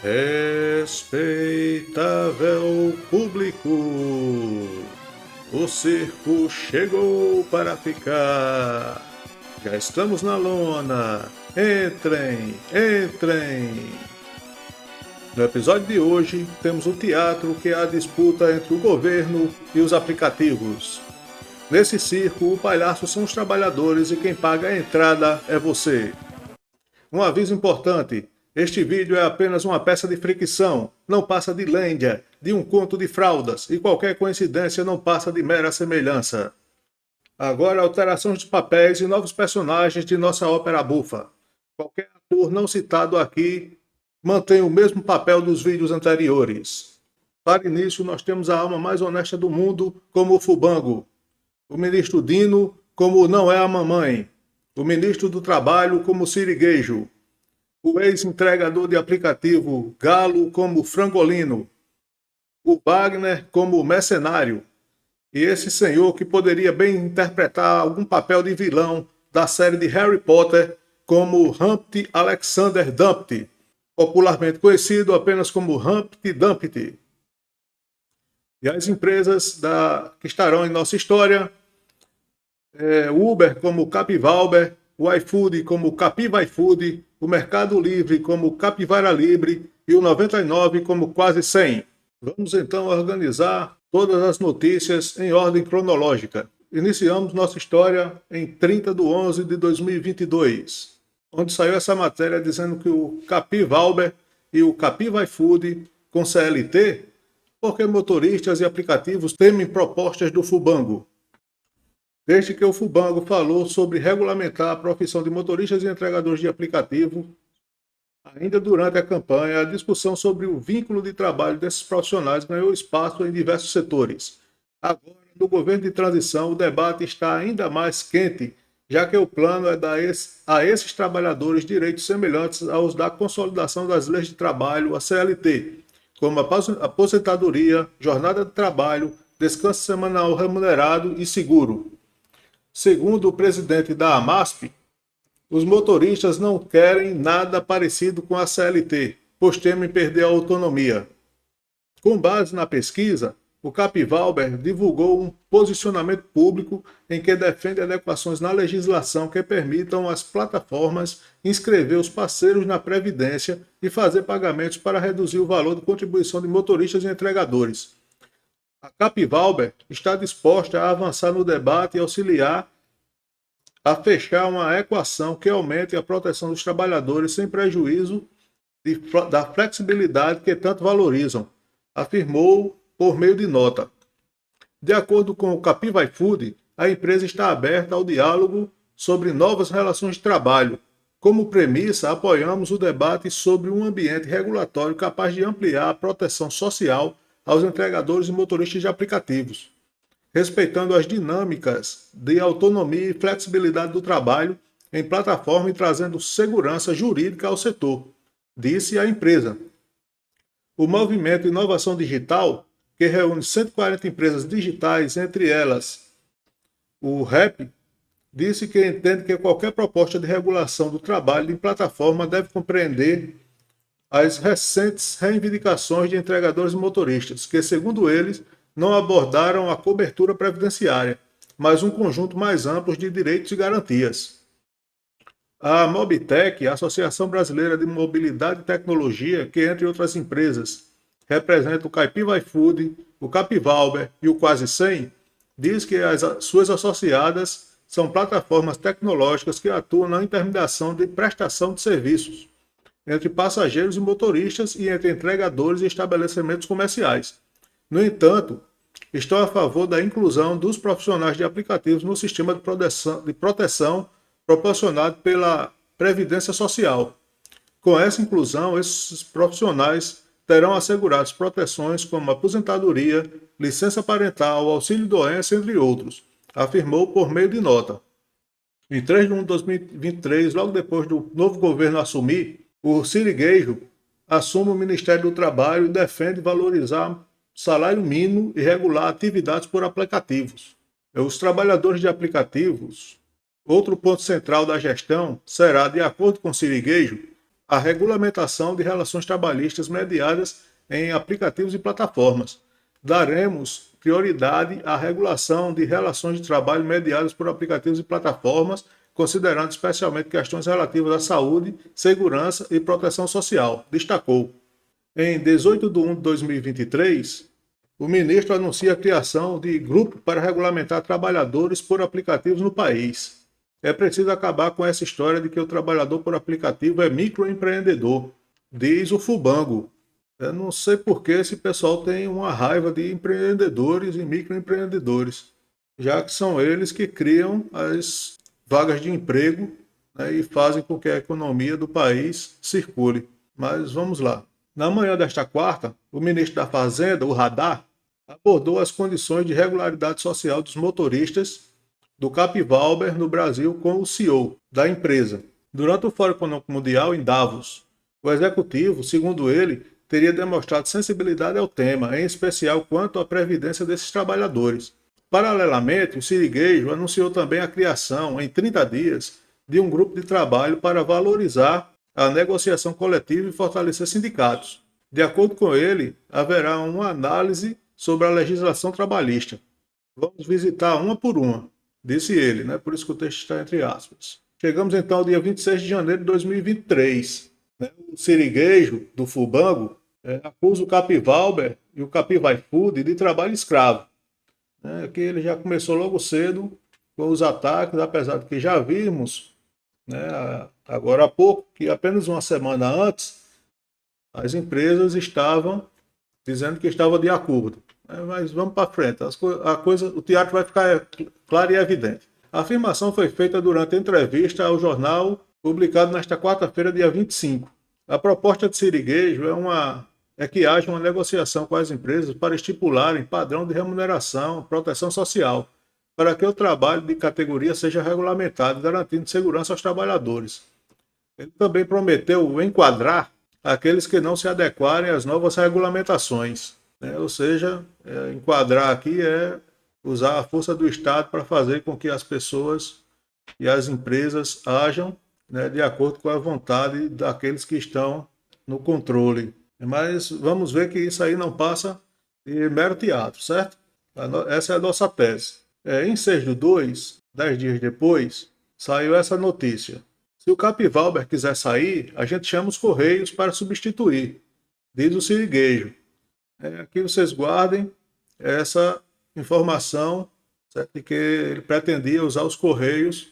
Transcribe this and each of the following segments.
Respeitável público, o circo chegou para ficar. Já estamos na lona. Entrem, entrem. No episódio de hoje, temos o teatro que é a disputa entre o governo e os aplicativos. Nesse circo, o palhaço são os trabalhadores e quem paga a entrada é você. Um aviso importante: este vídeo é apenas uma peça de fricção, não passa de lêndia, de um conto de fraldas, e qualquer coincidência não passa de mera semelhança. Agora, alterações de papéis e novos personagens de nossa ópera bufa. Qualquer ator não citado aqui mantém o mesmo papel dos vídeos anteriores. Para início, nós temos a alma mais honesta do mundo como o Fubango, o ministro Dino como Não é a Mamãe, o ministro do Trabalho como Sirigueijo, o ex-entregador de aplicativo Galo como Frangolino, o Wagner como Mercenário, e esse senhor que poderia bem interpretar algum papel de vilão da série de Harry Potter como Humpty Alexander Dumpty, popularmente conhecido apenas como Humpty Dumpty. E as empresas que estarão em nossa história, o Uber como Capivalber, o iFood como Capiva iFood, o Mercado Livre como Capivara Livre e o 99 como Quase 100. Vamos então organizar todas as notícias em ordem cronológica. Iniciamos nossa história em 30 de 11 de 2022, onde saiu essa matéria dizendo que o Capivalber e o Capiva iFood com CLT, porque motoristas e aplicativos temem propostas do Fubango. Desde que o Fubango falou sobre regulamentar a profissão de motoristas e entregadores de aplicativo, ainda durante a campanha, a discussão sobre o vínculo de trabalho desses profissionais ganhou espaço em diversos setores. Agora, no governo de transição, o debate está ainda mais quente, já que o plano é dar a esses trabalhadores direitos semelhantes aos da consolidação das leis de trabalho, a CLT, como aposentadoria, jornada de trabalho, descanso semanal remunerado e seguro. Segundo o presidente da AMASP, os motoristas não querem nada parecido com a CLT, pois temem perder a autonomia. Com base na pesquisa, o Capivalber divulgou um posicionamento público em que defende adequações na legislação que permitam às plataformas inscrever os parceiros na Previdência e fazer pagamentos para reduzir o valor de contribuição de motoristas e entregadores. A Capivalber está disposta a avançar no debate e auxiliar a fechar uma equação que aumente a proteção dos trabalhadores sem prejuízo da flexibilidade que tanto valorizam, afirmou por meio de nota. De acordo com o Capiva iFood, a empresa está aberta ao diálogo sobre novas relações de trabalho. Como premissa, apoiamos o debate sobre um ambiente regulatório capaz de ampliar a proteção social aos entregadores e motoristas de aplicativos, respeitando as dinâmicas de autonomia e flexibilidade do trabalho em plataforma e trazendo segurança jurídica ao setor, disse a empresa. O movimento Inovação Digital, que reúne 140 empresas digitais, entre elas o REP, disse que entende que qualquer proposta de regulação do trabalho em plataforma deve compreender as recentes reivindicações de entregadores e motoristas, que, segundo eles, não abordaram a cobertura previdenciária, mas um conjunto mais amplo de direitos e garantias. A Mobitec, a Associação Brasileira de Mobilidade e Tecnologia, que, entre outras empresas, representa o Capiva iFood, o Capivalber e o Quase 100, diz que as suas associadas são plataformas tecnológicas que atuam na intermediação de prestação de serviços entre passageiros e motoristas e entre entregadores e estabelecimentos comerciais. No entanto, estão a favor da inclusão dos profissionais de aplicativos no sistema de proteção proporcionado pela Previdência Social. Com essa inclusão, esses profissionais terão asseguradas proteções como aposentadoria, licença parental, auxílio-doença, entre outros, afirmou por meio de nota. Em 3 de 1 de 2023, logo depois do novo governo assumir, o Sirigueijo assume o Ministério do Trabalho e defende valorizar salário mínimo e regular atividades por aplicativos. Os trabalhadores de aplicativos, outro ponto central da gestão será, de acordo com Sirigueijo, a regulamentação de relações trabalhistas mediadas em aplicativos e plataformas. Daremos prioridade à regulação de relações de trabalho mediadas por aplicativos e plataformas, considerando especialmente questões relativas à saúde, segurança e proteção social, destacou. Em 18 de 1 de 2023, o ministro anuncia a criação de grupo para regulamentar trabalhadores por aplicativos no país. É preciso acabar com essa história de que o trabalhador por aplicativo é microempreendedor, diz o Fubango. Eu não sei por que esse pessoal tem uma raiva de empreendedores e microempreendedores, já que são eles que criam as vagas de emprego, né, e fazem com que a economia do país circule. Mas vamos lá. Na manhã desta quarta, o ministro da Fazenda, o Haddad, abordou as condições de regularidade social dos motoristas do Capvalber no Brasil com o CEO da empresa. Durante o Fórum Econômico Mundial em Davos, o executivo, segundo ele, teria demonstrado sensibilidade ao tema, em especial quanto à previdência desses trabalhadores. Paralelamente, o Sirigueijo anunciou também a criação, em 30 dias, de um grupo de trabalho para valorizar a negociação coletiva e fortalecer sindicatos. De acordo com ele, haverá uma análise sobre a legislação trabalhista. Vamos visitar uma por uma, disse ele, né? Por isso que o texto está entre aspas. Chegamos então ao dia 26 de janeiro de 2023. Né? O Sirigueijo, do Fubango, acusa o Capvalber e o Capivai Food de trabalho escravo. Aqui ele já começou logo cedo com os ataques, apesar de que já vimos, né, agora há pouco, que apenas uma semana antes, as empresas estavam dizendo que estavam de acordo. Mas vamos para frente, o teatro vai ficar claro e evidente. A afirmação foi feita durante a entrevista ao jornal, publicado nesta quarta-feira, dia 25. A proposta de Sirigueijo é que haja uma negociação com as empresas para estipularem padrão de remuneração, proteção social, para que o trabalho de categoria seja regulamentado, garantindo segurança aos trabalhadores. Ele também prometeu enquadrar aqueles que não se adequarem às novas regulamentações. Ou seja, enquadrar aqui é usar a força do Estado para fazer com que as pessoas e as empresas ajam, né, de acordo com a vontade daqueles que estão no controle. Mas vamos ver que isso aí não passa de mero teatro, certo? Essa é a nossa tese. Em 6/2, 10 dias depois, saiu essa notícia. Se o Capvalber quiser sair, a gente chama os Correios para substituir, diz o Sirigueijo. Aqui vocês guardem essa informação, certo? De que ele pretendia usar os Correios,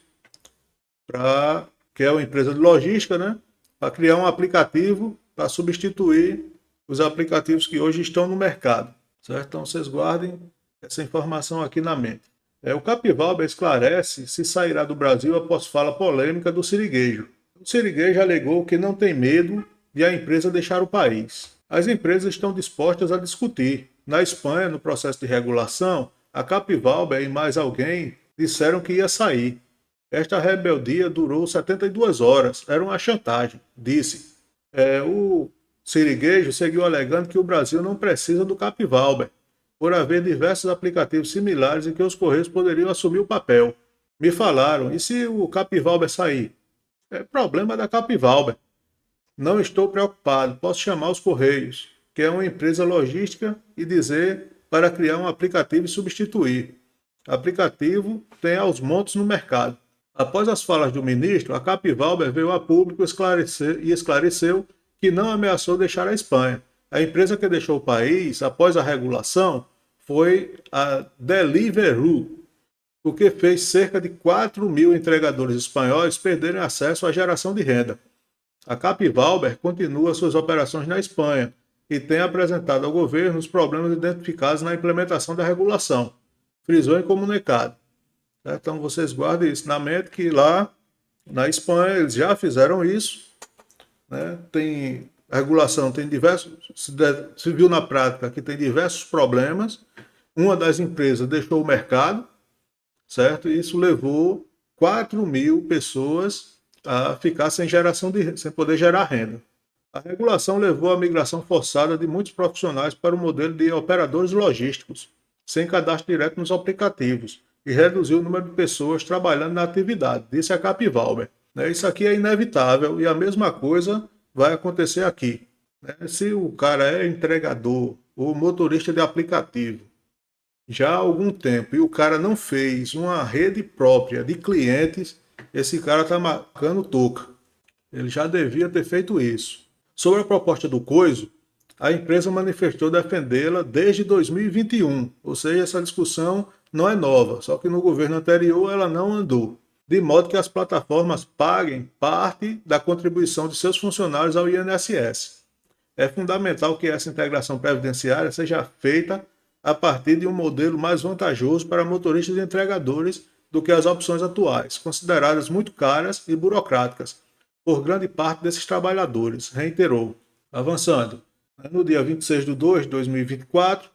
que é uma empresa de logística, né? Para criar um aplicativo para substituir os aplicativos que hoje estão no mercado, certo? Então vocês guardem essa informação aqui na mente. O Capvalber esclarece se sairá do Brasil após fala polêmica do Sirigueijo. O Sirigueijo alegou que não tem medo de a empresa deixar o país. As empresas estão dispostas a discutir. Na Espanha, no processo de regulação, a Capvalber e mais alguém disseram que ia sair. Esta rebeldia durou 72 horas. Era uma chantagem, disse. O Sirigueijo seguiu alegando que o Brasil não precisa do Capvalber, por haver diversos aplicativos similares em que os Correios poderiam assumir o papel. Me falaram, e se o Capvalber sair? É problema da Capvalber. Não estou preocupado, posso chamar os Correios, que é uma empresa logística, e dizer para criar um aplicativo e substituir. Aplicativo tem aos montes no mercado. Após as falas do ministro, a Capvalber veio a público esclareceu que não ameaçou deixar a Espanha. A empresa que deixou o país após a regulação foi a Deliveroo, o que fez cerca de 4.000 entregadores espanhóis perderem acesso à geração de renda. A Capvalber continua suas operações na Espanha e tem apresentado ao governo os problemas identificados na implementação da regulação, frisou em comunicado. Então vocês guardem isso na mente, que lá na Espanha eles já fizeram isso, né? A regulação tem diversos, se viu na prática que tem diversos problemas. Uma das empresas deixou o mercado, certo? E isso levou 4.000 pessoas a ficar sem poder gerar renda. A regulação levou à migração forçada de muitos profissionais para o modelo de operadores logísticos, sem cadastro direto nos aplicativos, e reduziu o número de pessoas trabalhando na atividade, disse a Capvalber. Isso aqui é inevitável, e a mesma coisa vai acontecer aqui, né? Se o cara é entregador ou motorista de aplicativo já há algum tempo e o cara não fez uma rede própria de clientes, esse cara está marcando touca. Ele já devia ter feito isso. Sobre a proposta do Coiso, a empresa manifestou defendê-la desde 2021, ou seja, essa discussão não é nova, só que no governo anterior ela não andou, de modo que as plataformas paguem parte da contribuição de seus funcionários ao INSS. É fundamental que essa integração previdenciária seja feita a partir de um modelo mais vantajoso para motoristas e entregadores do que as opções atuais, consideradas muito caras e burocráticas por grande parte desses trabalhadores, reiterou. Avançando, no dia 26 de 2 de 2024,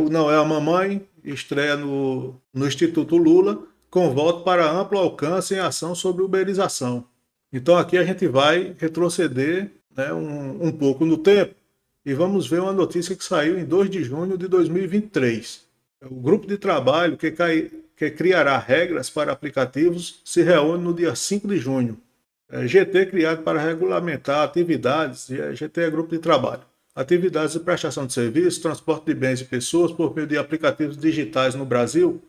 o Não é a Mamãe estreia no Instituto Lula com voto para amplo alcance em ação sobre uberização. Então aqui a gente vai retroceder, um pouco no tempo e vamos ver uma notícia que saiu em 2 de junho de 2023. O grupo de trabalho que criará regras para aplicativos se reúne no dia 5 de junho. GT criado para regulamentar atividades, GT é grupo de trabalho, atividades de prestação de serviços, transporte de bens e pessoas por meio de aplicativos digitais no Brasil,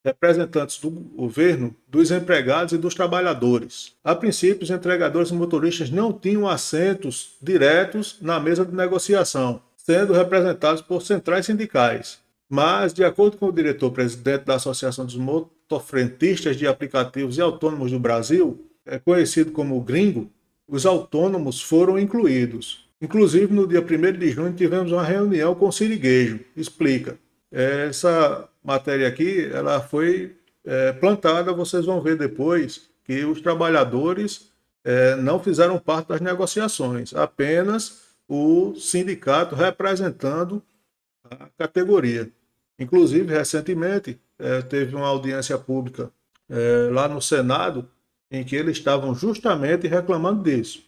representantes do governo, dos empregados e dos trabalhadores. A princípio, os entregadores e motoristas não tinham assentos diretos na mesa de negociação, sendo representados por centrais sindicais. Mas, de acordo com o diretor-presidente da Associação dos Motofrentistas de Aplicativos e Autônomos do Brasil, conhecido como Gringo, os autônomos foram incluídos. Inclusive, no dia 1º de junho, tivemos uma reunião com o Siriguejo. Explica. Essa matéria aqui, ela foi plantada, vocês vão ver depois que os trabalhadores não fizeram parte das negociações, apenas o sindicato representando a categoria. Inclusive, recentemente, teve uma audiência pública lá no Senado, em que eles estavam justamente reclamando disso,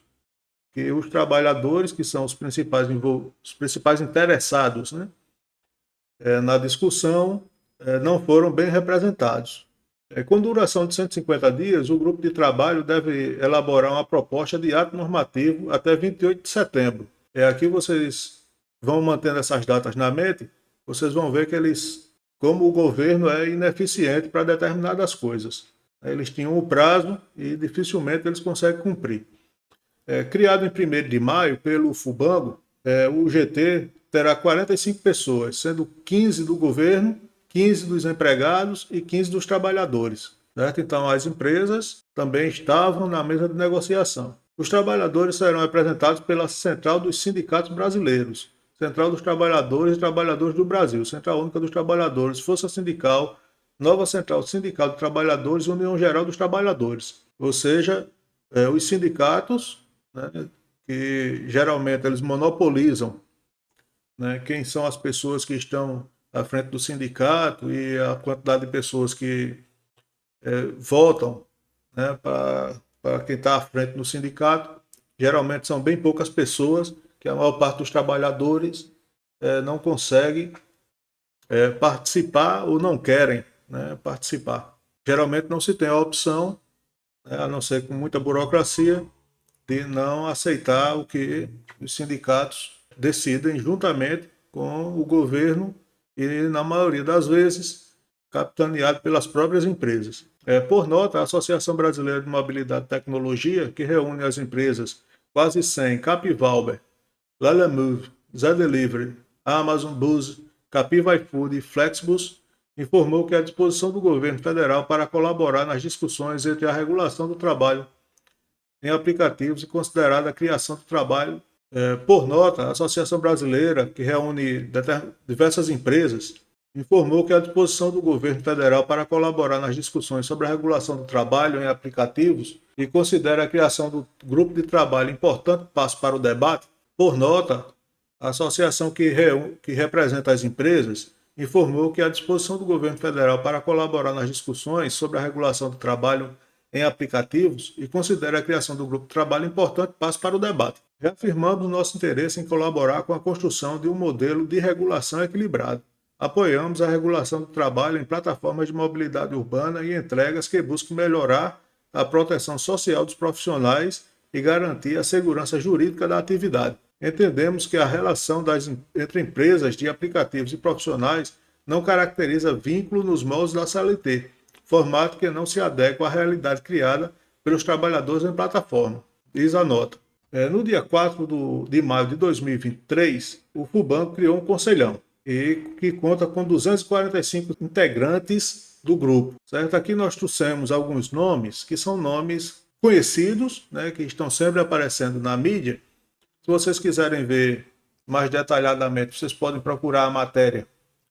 que os trabalhadores, que são os principais interessados, na discussão, não foram bem representados. Com duração de 150 dias, o grupo de trabalho deve elaborar uma proposta de ato normativo até 28 de setembro. Aqui vocês vão mantendo essas datas na mente, vocês vão ver que como o governo é ineficiente para determinadas coisas. Eles tinham o prazo e dificilmente eles conseguem cumprir. Criado em 1º de maio pelo Fubango, o GT terá 45 pessoas, sendo 15 do governo, 15 dos empregados e 15 dos trabalhadores. Certo? Então, as empresas também estavam na mesa de negociação. Os trabalhadores serão representados pela Central dos Sindicatos Brasileiros, Central dos Trabalhadores e Trabalhadores do Brasil, Central Única dos Trabalhadores, Força Sindical, Nova Central Sindical de Trabalhadores e União Geral dos Trabalhadores. Ou seja, os sindicatos, que geralmente eles monopolizam, quem são as pessoas que estão à frente do sindicato e a quantidade de pessoas que votam para quem está à frente do sindicato. Geralmente são bem poucas pessoas, que a maior parte dos trabalhadores não consegue participar ou não querem participar. Geralmente não se tem a opção, a não ser com muita burocracia, de não aceitar o que os sindicatos decidem juntamente com o governo e, na maioria das vezes, capitaneado pelas próprias empresas. Por nota, a Associação Brasileira de Mobilidade e Tecnologia, que reúne as empresas Quase 100, Capivalber, Lalamove, Zé Delivery, Amazon Bus, Capiva iFood e Flexbus, informou que a disposição do governo federal para colaborar nas discussões entre a regulação do trabalho em aplicativos e considerada a criação do trabalho. Por nota, a Associação Brasileira, que reúne diversas empresas, informou que a disposição do governo federal para colaborar nas discussões sobre a regulação do trabalho em aplicativos e considera a criação do grupo de trabalho importante passo para o debate. Por nota, a associação que representa as empresas informou que a disposição do governo federal para colaborar nas discussões sobre a regulação do trabalho em aplicativos e considera a criação do grupo de trabalho importante passo para o debate. Reafirmamos nosso interesse em colaborar com a construção de um modelo de regulação equilibrado. Apoiamos a regulação do trabalho em plataformas de mobilidade urbana e entregas que busquem melhorar a proteção social dos profissionais e garantir a segurança jurídica da atividade. Entendemos que a relação entre empresas de aplicativos e profissionais não caracteriza vínculo nos moldes da CLT, formato que não se adequa à realidade criada pelos trabalhadores em plataforma. Diz a nota. No dia 4 de maio de 2023, o FUBAN criou um conselhão, que conta com 245 integrantes do grupo. Certo? Aqui nós trouxemos alguns nomes que são nomes conhecidos, né, que estão sempre aparecendo na mídia. Se vocês quiserem ver mais detalhadamente, vocês podem procurar a matéria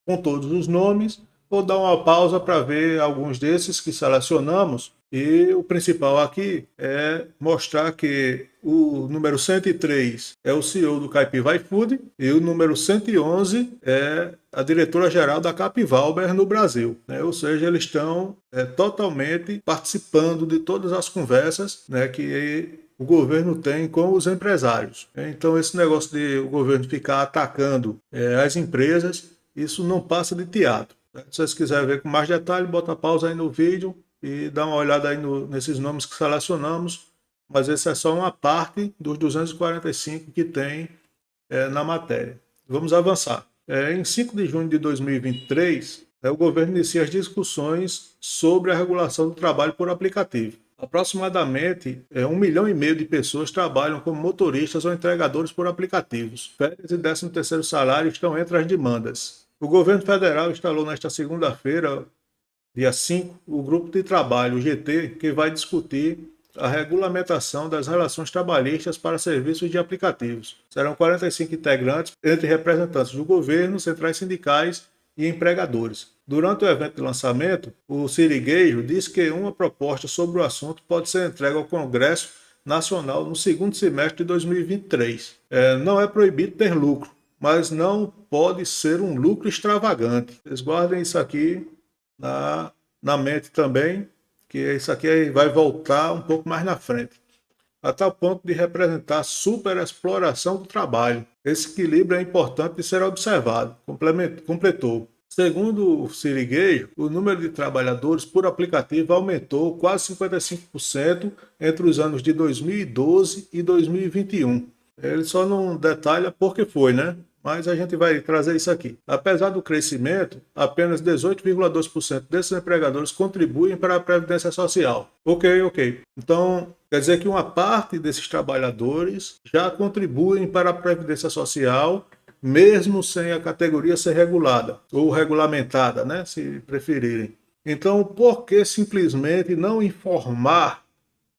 com todos os nomes ou dar uma pausa para ver alguns desses que selecionamos. E o principal aqui é mostrar que o número 103 é o CEO do Capiva iFood e o número 111 é a diretora-geral da Capivalber no Brasil. Né? Ou seja, eles estão totalmente participando de todas as conversas, né, que o governo tem com os empresários. Então, esse negócio de o governo ficar atacando as empresas, isso não passa de teatro. Se vocês quiserem ver com mais detalhe, bota pausa aí no vídeo e dá uma olhada aí nesses nomes que selecionamos, mas esse é só uma parte dos 245 que tem na matéria. Vamos avançar. Em 5 de junho de 2023, o governo inicia as discussões sobre a regulação do trabalho por aplicativo. Aproximadamente 1,5 milhão de pessoas trabalham como motoristas ou entregadores por aplicativos. Férias e 13º salário estão entre as demandas. O governo federal instalou nesta segunda-feira, dia 5, o grupo de trabalho, o GT, que vai discutir a regulamentação das relações trabalhistas para serviços de aplicativos. Serão 45 integrantes, entre representantes do governo, centrais sindicais e empregadores. Durante o evento de lançamento, o Sirigueijo disse que uma proposta sobre o assunto pode ser entregue ao Congresso Nacional no segundo semestre de 2023. Não é proibido ter lucro, mas não pode ser um lucro extravagante. Vocês guardem isso aqui na mente também, que isso aqui vai voltar um pouco mais na frente, a tal ponto de representar superexploração do trabalho. Esse equilíbrio é importante de ser observado, completou. Segundo o Sirigueijo, o número de trabalhadores por aplicativo aumentou quase 55% entre os anos de 2012 e 2021. Ele só não detalha por que foi, né? Mas a gente vai trazer isso aqui. Apesar do crescimento, apenas 18,2% desses empregadores contribuem para a Previdência Social. Ok. Então, quer dizer que uma parte desses trabalhadores já contribuem para a Previdência Social, mesmo sem a categoria ser regulada, ou regulamentada, né, se preferirem. Então, por que simplesmente não informar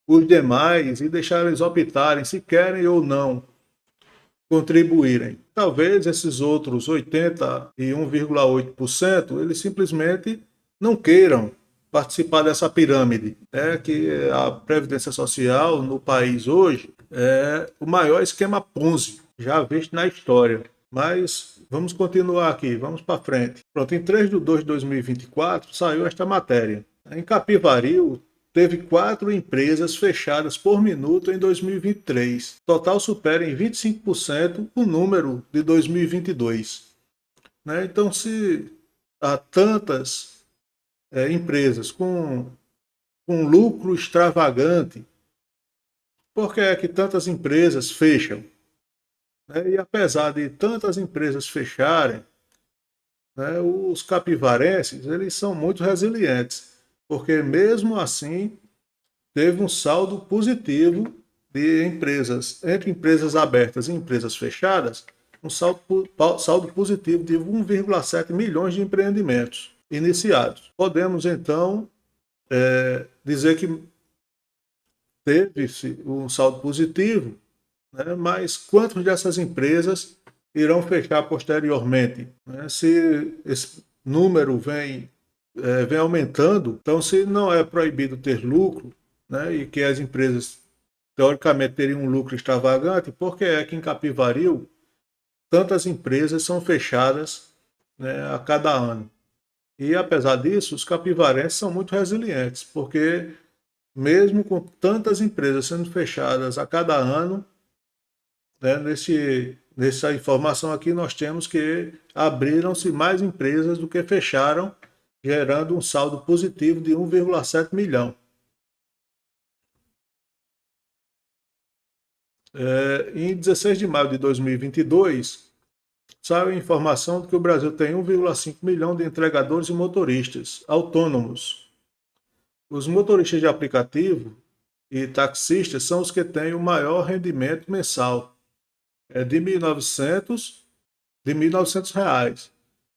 os demais e deixar eles optarem se querem ou não contribuírem? Talvez esses outros 81,8% eles simplesmente não queiram participar dessa pirâmide, que a Previdência Social no país hoje é o maior esquema Ponzi já visto na história. Mas vamos continuar aqui, vamos para frente. Pronto, em 3 de 2 de 2024 saiu esta matéria. Em Capivari, teve 4 empresas fechadas por minuto em 2023. Total supera em 25% o número de 2022. Então, se há tantas empresas com lucro extravagante, por que é que tantas empresas fecham? E apesar de tantas empresas fecharem, os capivarenses eles são muito resilientes, porque mesmo assim teve um saldo positivo de empresas, entre empresas abertas e empresas fechadas, um saldo positivo de 1,7 milhões de empreendimentos iniciados. Podemos então dizer que teve-se um saldo positivo, mas quantas dessas empresas irão fechar posteriormente? Se esse número vem aumentando, então se não é proibido ter lucro, e que as empresas teoricamente teriam um lucro extravagante, por que é que em Capivari tantas empresas são fechadas a cada ano? E apesar disso, os capivarenses são muito resilientes, porque mesmo com tantas empresas sendo fechadas a cada ano, nessa informação aqui nós temos que abriram-se mais empresas do que fecharam, gerando um saldo positivo de 1,7 milhão. Em 16 de maio de 2022, saiu a informação de que o Brasil tem 1,5 milhão de entregadores e motoristas autônomos. Os motoristas de aplicativo e taxistas são os que têm o maior rendimento mensal, de 1.900 reais.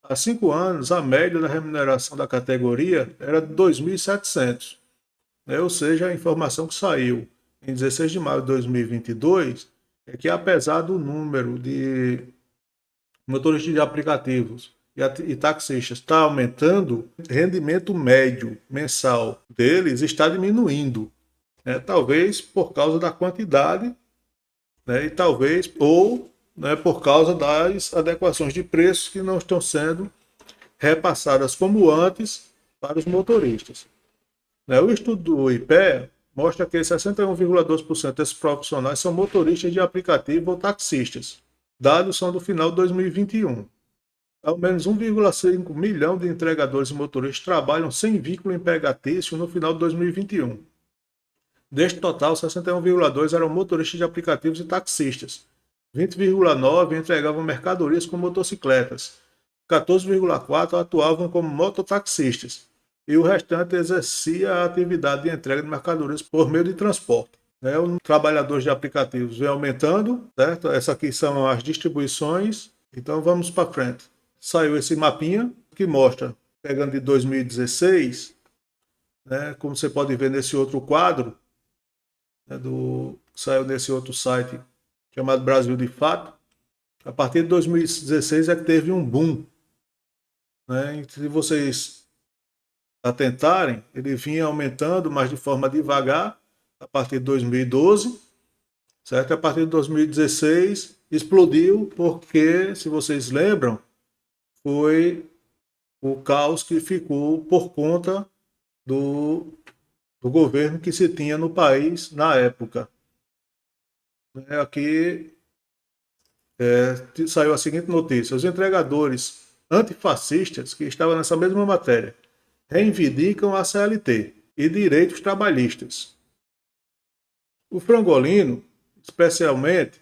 Há 5 anos, a média da remuneração da categoria era de 2.700. Ou seja, a informação que saiu em 16 de maio de 2022 é que, apesar do número de motoristas de aplicativos e taxistas estar aumentando, o rendimento médio mensal deles está diminuindo. Talvez por causa da quantidade, e talvez por causa das adequações de preços que não estão sendo repassadas como antes para os motoristas. O estudo do IPEA mostra que 61,2% desses profissionais são motoristas de aplicativo ou taxistas. Dados são do final de 2021. Ao menos 1,5 milhão de entregadores e motoristas trabalham sem vínculo empregatício no final de 2021. Deste total, 61,2% eram motoristas de aplicativos e taxistas. 20,9% entregavam mercadorias com motocicletas. 14,4% atuavam como mototaxistas. E o restante exercia a atividade de entrega de mercadorias por meio de transporte. Os trabalhadores de aplicativos vem aumentando, certo? Essas aqui são as distribuições. Então vamos para frente. Saiu esse mapinha que mostra, pegando de 2016, como você pode ver nesse outro quadro, saiu nesse outro site chamado Brasil de Fato. A partir de 2016 é que teve um boom. E se vocês atentarem, ele vinha aumentando, mas de forma devagar, a partir de 2012, certo? A partir de 2016 explodiu porque, se vocês lembram, foi o caos que ficou por conta do governo que se tinha no país na época. Aqui saiu a seguinte notícia: os entregadores antifascistas que estavam nessa mesma matéria reivindicam a CLT e direitos trabalhistas. O Frangolino, especialmente,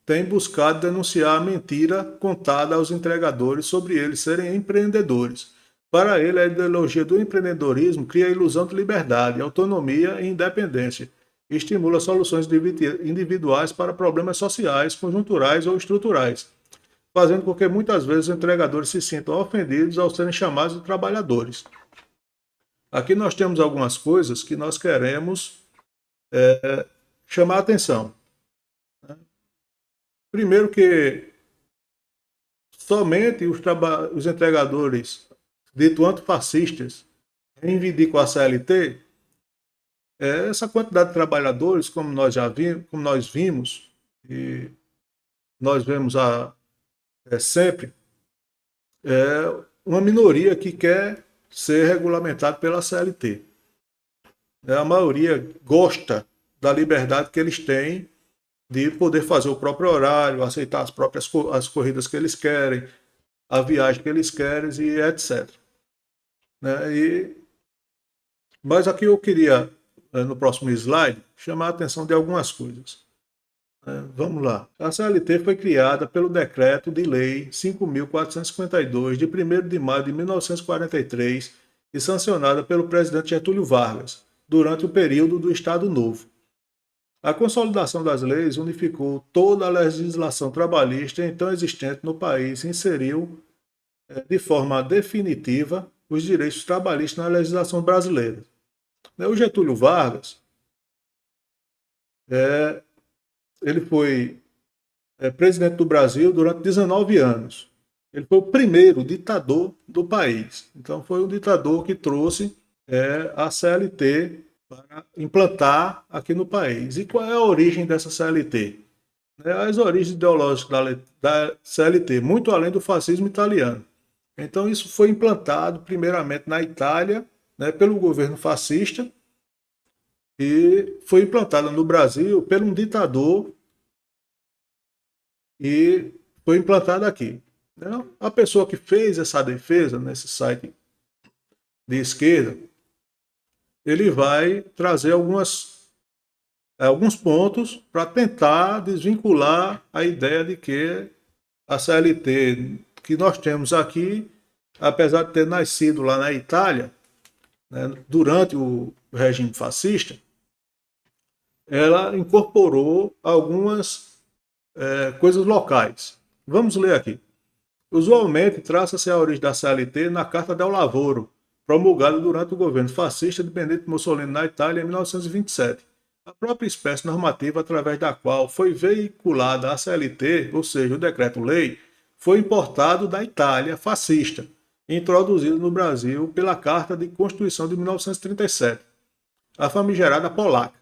tem buscado denunciar a mentira contada aos entregadores sobre eles serem empreendedores. Para ele, a ideologia do empreendedorismo cria a ilusão de liberdade, autonomia e independência e estimula soluções individuais para problemas sociais, conjunturais ou estruturais, fazendo com que muitas vezes os entregadores se sintam ofendidos ao serem chamados de trabalhadores. Aqui nós temos algumas coisas que nós queremos chamar a atenção. Primeiro que somente os entregadores dito antifascistas reivindicam a CLT. Essa quantidade de trabalhadores, como nós vimos, e nós vemos sempre, é uma minoria que quer ser regulamentado pela CLT. A maioria gosta da liberdade que eles têm de poder fazer o próprio horário, aceitar as corridas que eles querem, a viagem que eles querem e etc. Mas aqui eu queria, no próximo slide, chamar a atenção de algumas coisas. Vamos lá. A CLT foi criada pelo Decreto de Lei 5.452, de 1º de maio de 1943, e sancionada pelo presidente Getúlio Vargas, durante o período do Estado Novo. A consolidação das leis unificou toda a legislação trabalhista então existente no país e inseriu, de forma definitiva, os direitos trabalhistas na legislação brasileira. O Getúlio Vargas, ele foi presidente do Brasil durante 19 anos. Ele foi o primeiro ditador do país. Então foi um ditador que trouxe a CLT para implantar aqui no país. E qual é a origem dessa CLT? As origens ideológicas da CLT, muito além do fascismo italiano. Então isso foi implantado primeiramente na Itália, pelo governo fascista, e foi implantada no Brasil por um ditador e foi implantada aqui. A pessoa que fez essa defesa nesse site de esquerda, ele vai trazer algumas alguns pontos para tentar desvincular a ideia de que a CLT que nós temos aqui, apesar de ter nascido lá na Itália, né, durante o regime fascista, ela incorporou algumas coisas locais. Vamos ler aqui. Usualmente, traça-se a origem da CLT na Carta del Lavoro, promulgada durante o governo fascista de Benito Mussolini na Itália em 1927. A própria espécie normativa através da qual foi veiculada a CLT, ou seja, o decreto-lei, foi importado da Itália fascista e introduzido no Brasil pela Carta de Constituição de 1937, a famigerada polaca,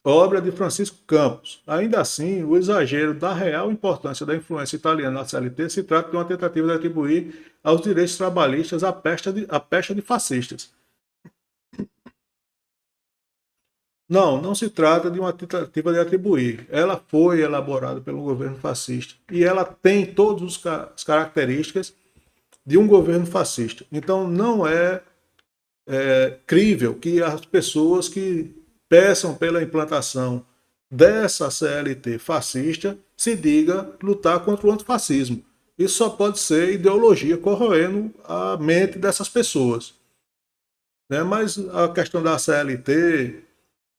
obra de Francisco Campos. Ainda assim, o exagero da real importância da influência italiana na CLT se trata de uma tentativa de atribuir aos direitos trabalhistas a pecha de fascistas. Não, não se trata de uma tentativa de atribuir. Ela foi elaborada pelo governo fascista e ela tem todas as características de um governo fascista. Então, não é crível que as pessoas que peçam pela implantação dessa CLT fascista se diga lutar contra o antifascismo. Isso só pode ser ideologia corroendo a mente dessas pessoas. Né? Mas a questão da CLT,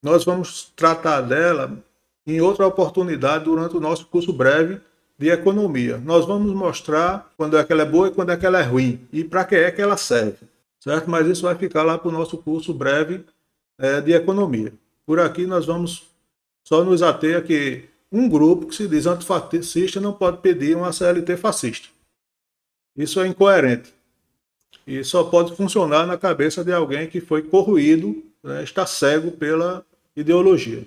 nós vamos tratar dela em outra oportunidade durante o nosso curso breve de economia. Nós vamos mostrar quando é que ela é boa e quando é que ela é ruim e para que é que ela serve, certo? Mas isso vai ficar lá para o nosso curso breve de economia. Por aqui nós vamos só nos ater a que um grupo que se diz antifascista não pode pedir uma CLT fascista. Isso é incoerente. E só pode funcionar na cabeça de alguém que foi corroído, né, está cego pela ideologia.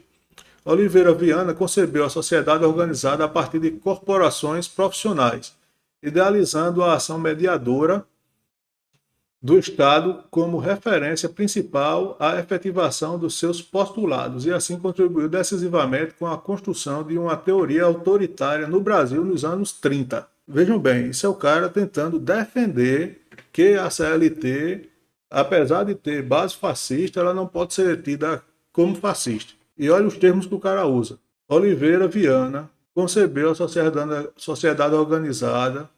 Oliveira Viana concebeu a sociedade organizada a partir de corporações profissionais, idealizando a ação mediadora do Estado como referência principal à efetivação dos seus postulados, e assim contribuiu decisivamente com a construção de uma teoria autoritária no Brasil nos anos 30. Vejam bem, isso é o cara tentando defender que a CLT, apesar de ter base fascista, ela não pode ser tida como fascista. E olha os termos que o cara usa. Oliveira Viana concebeu a sociedade organizada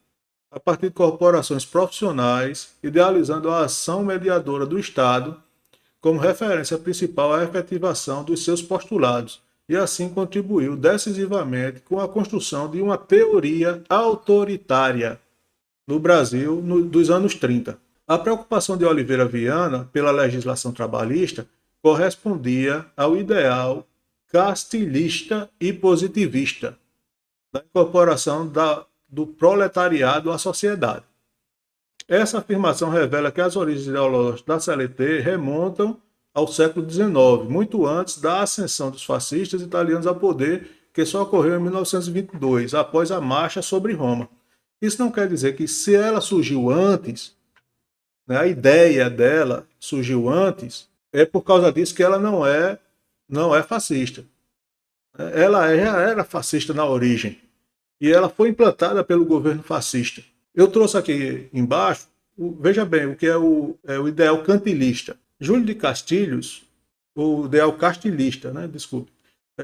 a partir de corporações profissionais, idealizando a ação mediadora do Estado como referência principal à efetivação dos seus postulados, e assim contribuiu decisivamente com a construção de uma teoria autoritária no Brasil dos anos 30. A preocupação de Oliveira Viana pela legislação trabalhista correspondia ao ideal castilhista e positivista da incorporação do proletariado à sociedade. Essa afirmação revela que as origens ideológicas da CLT remontam ao século XIX, muito antes da ascensão dos fascistas italianos ao poder, que só ocorreu em 1922, após a marcha sobre Roma. Isso não quer dizer que, se ela surgiu antes, né, a ideia dela surgiu antes, é por causa disso que ela não é fascista. Ela já era fascista na origem e ela foi implantada pelo governo fascista. Eu trouxe aqui embaixo, veja bem, o que é o ideal cantilista. Júlio de Castilhos, o ideal castilhista, né? Desculpe.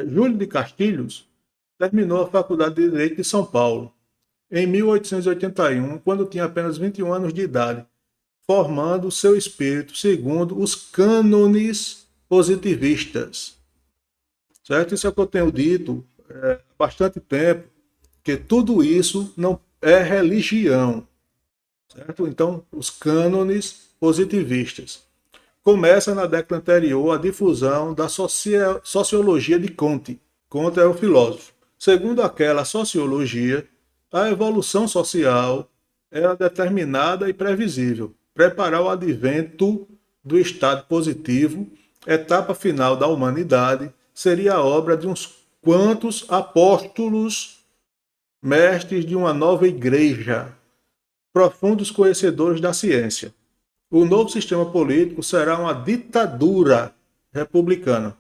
Júlio de Castilhos terminou a Faculdade de Direito de São Paulo em 1881, quando tinha apenas 21 anos de idade, formando seu espírito segundo os cânones positivistas. Certo? Isso é o que eu tenho dito há bastante tempo, que tudo isso não é religião. Certo? Então, os cânones positivistas. Começa na década anterior a difusão da sociologia de Comte. Comte é o filósofo. Segundo aquela sociologia, a evolução social era determinada e previsível. Preparar o advento do estado positivo, etapa final da humanidade, seria a obra de uns quantos apóstolos, mestres de uma nova igreja, profundos conhecedores da ciência. O novo sistema político será uma ditadura republicana.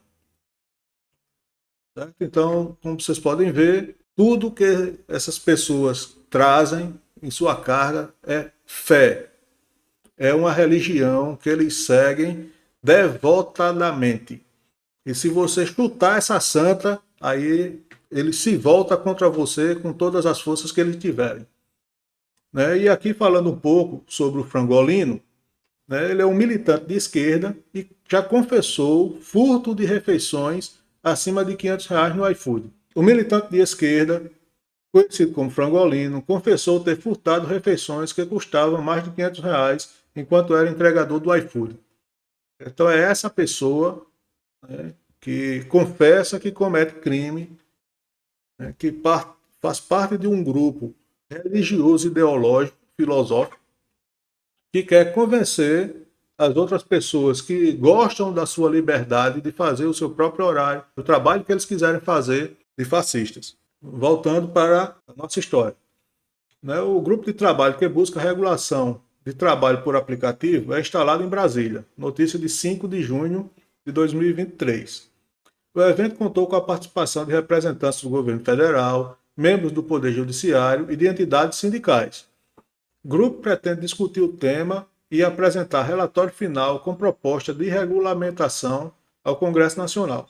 Certo? Então, como vocês podem ver, tudo que essas pessoas trazem em sua carga é fé. É uma religião que eles seguem devotadamente. E se você chutar essa santa, aí ele se volta contra você com todas as forças que ele tiver. Né? E aqui falando um pouco sobre o Frangolino, né? Ele é um militante de esquerda e já confessou furto de refeições acima de R$ 500 no iFood. O militante de esquerda, conhecido como Frangolino, confessou ter furtado refeições que custavam mais de R$ 500 enquanto era entregador do iFood. Então é essa pessoa, né, que confessa que comete crime, né, que faz parte de um grupo religioso, ideológico, filosófico, que quer convencer as outras pessoas que gostam da sua liberdade de fazer o seu próprio horário, o trabalho que eles quiserem fazer, de fascistas. Voltando para a nossa história. Né, o grupo de trabalho que busca a regulação de trabalho por aplicativo é instalado em Brasília. Notícia de 5 de junho de 2023. O evento contou com a participação de representantes do governo federal, membros do Poder Judiciário e de entidades sindicais. O grupo pretende discutir o tema e apresentar relatório final com proposta de regulamentação ao Congresso Nacional.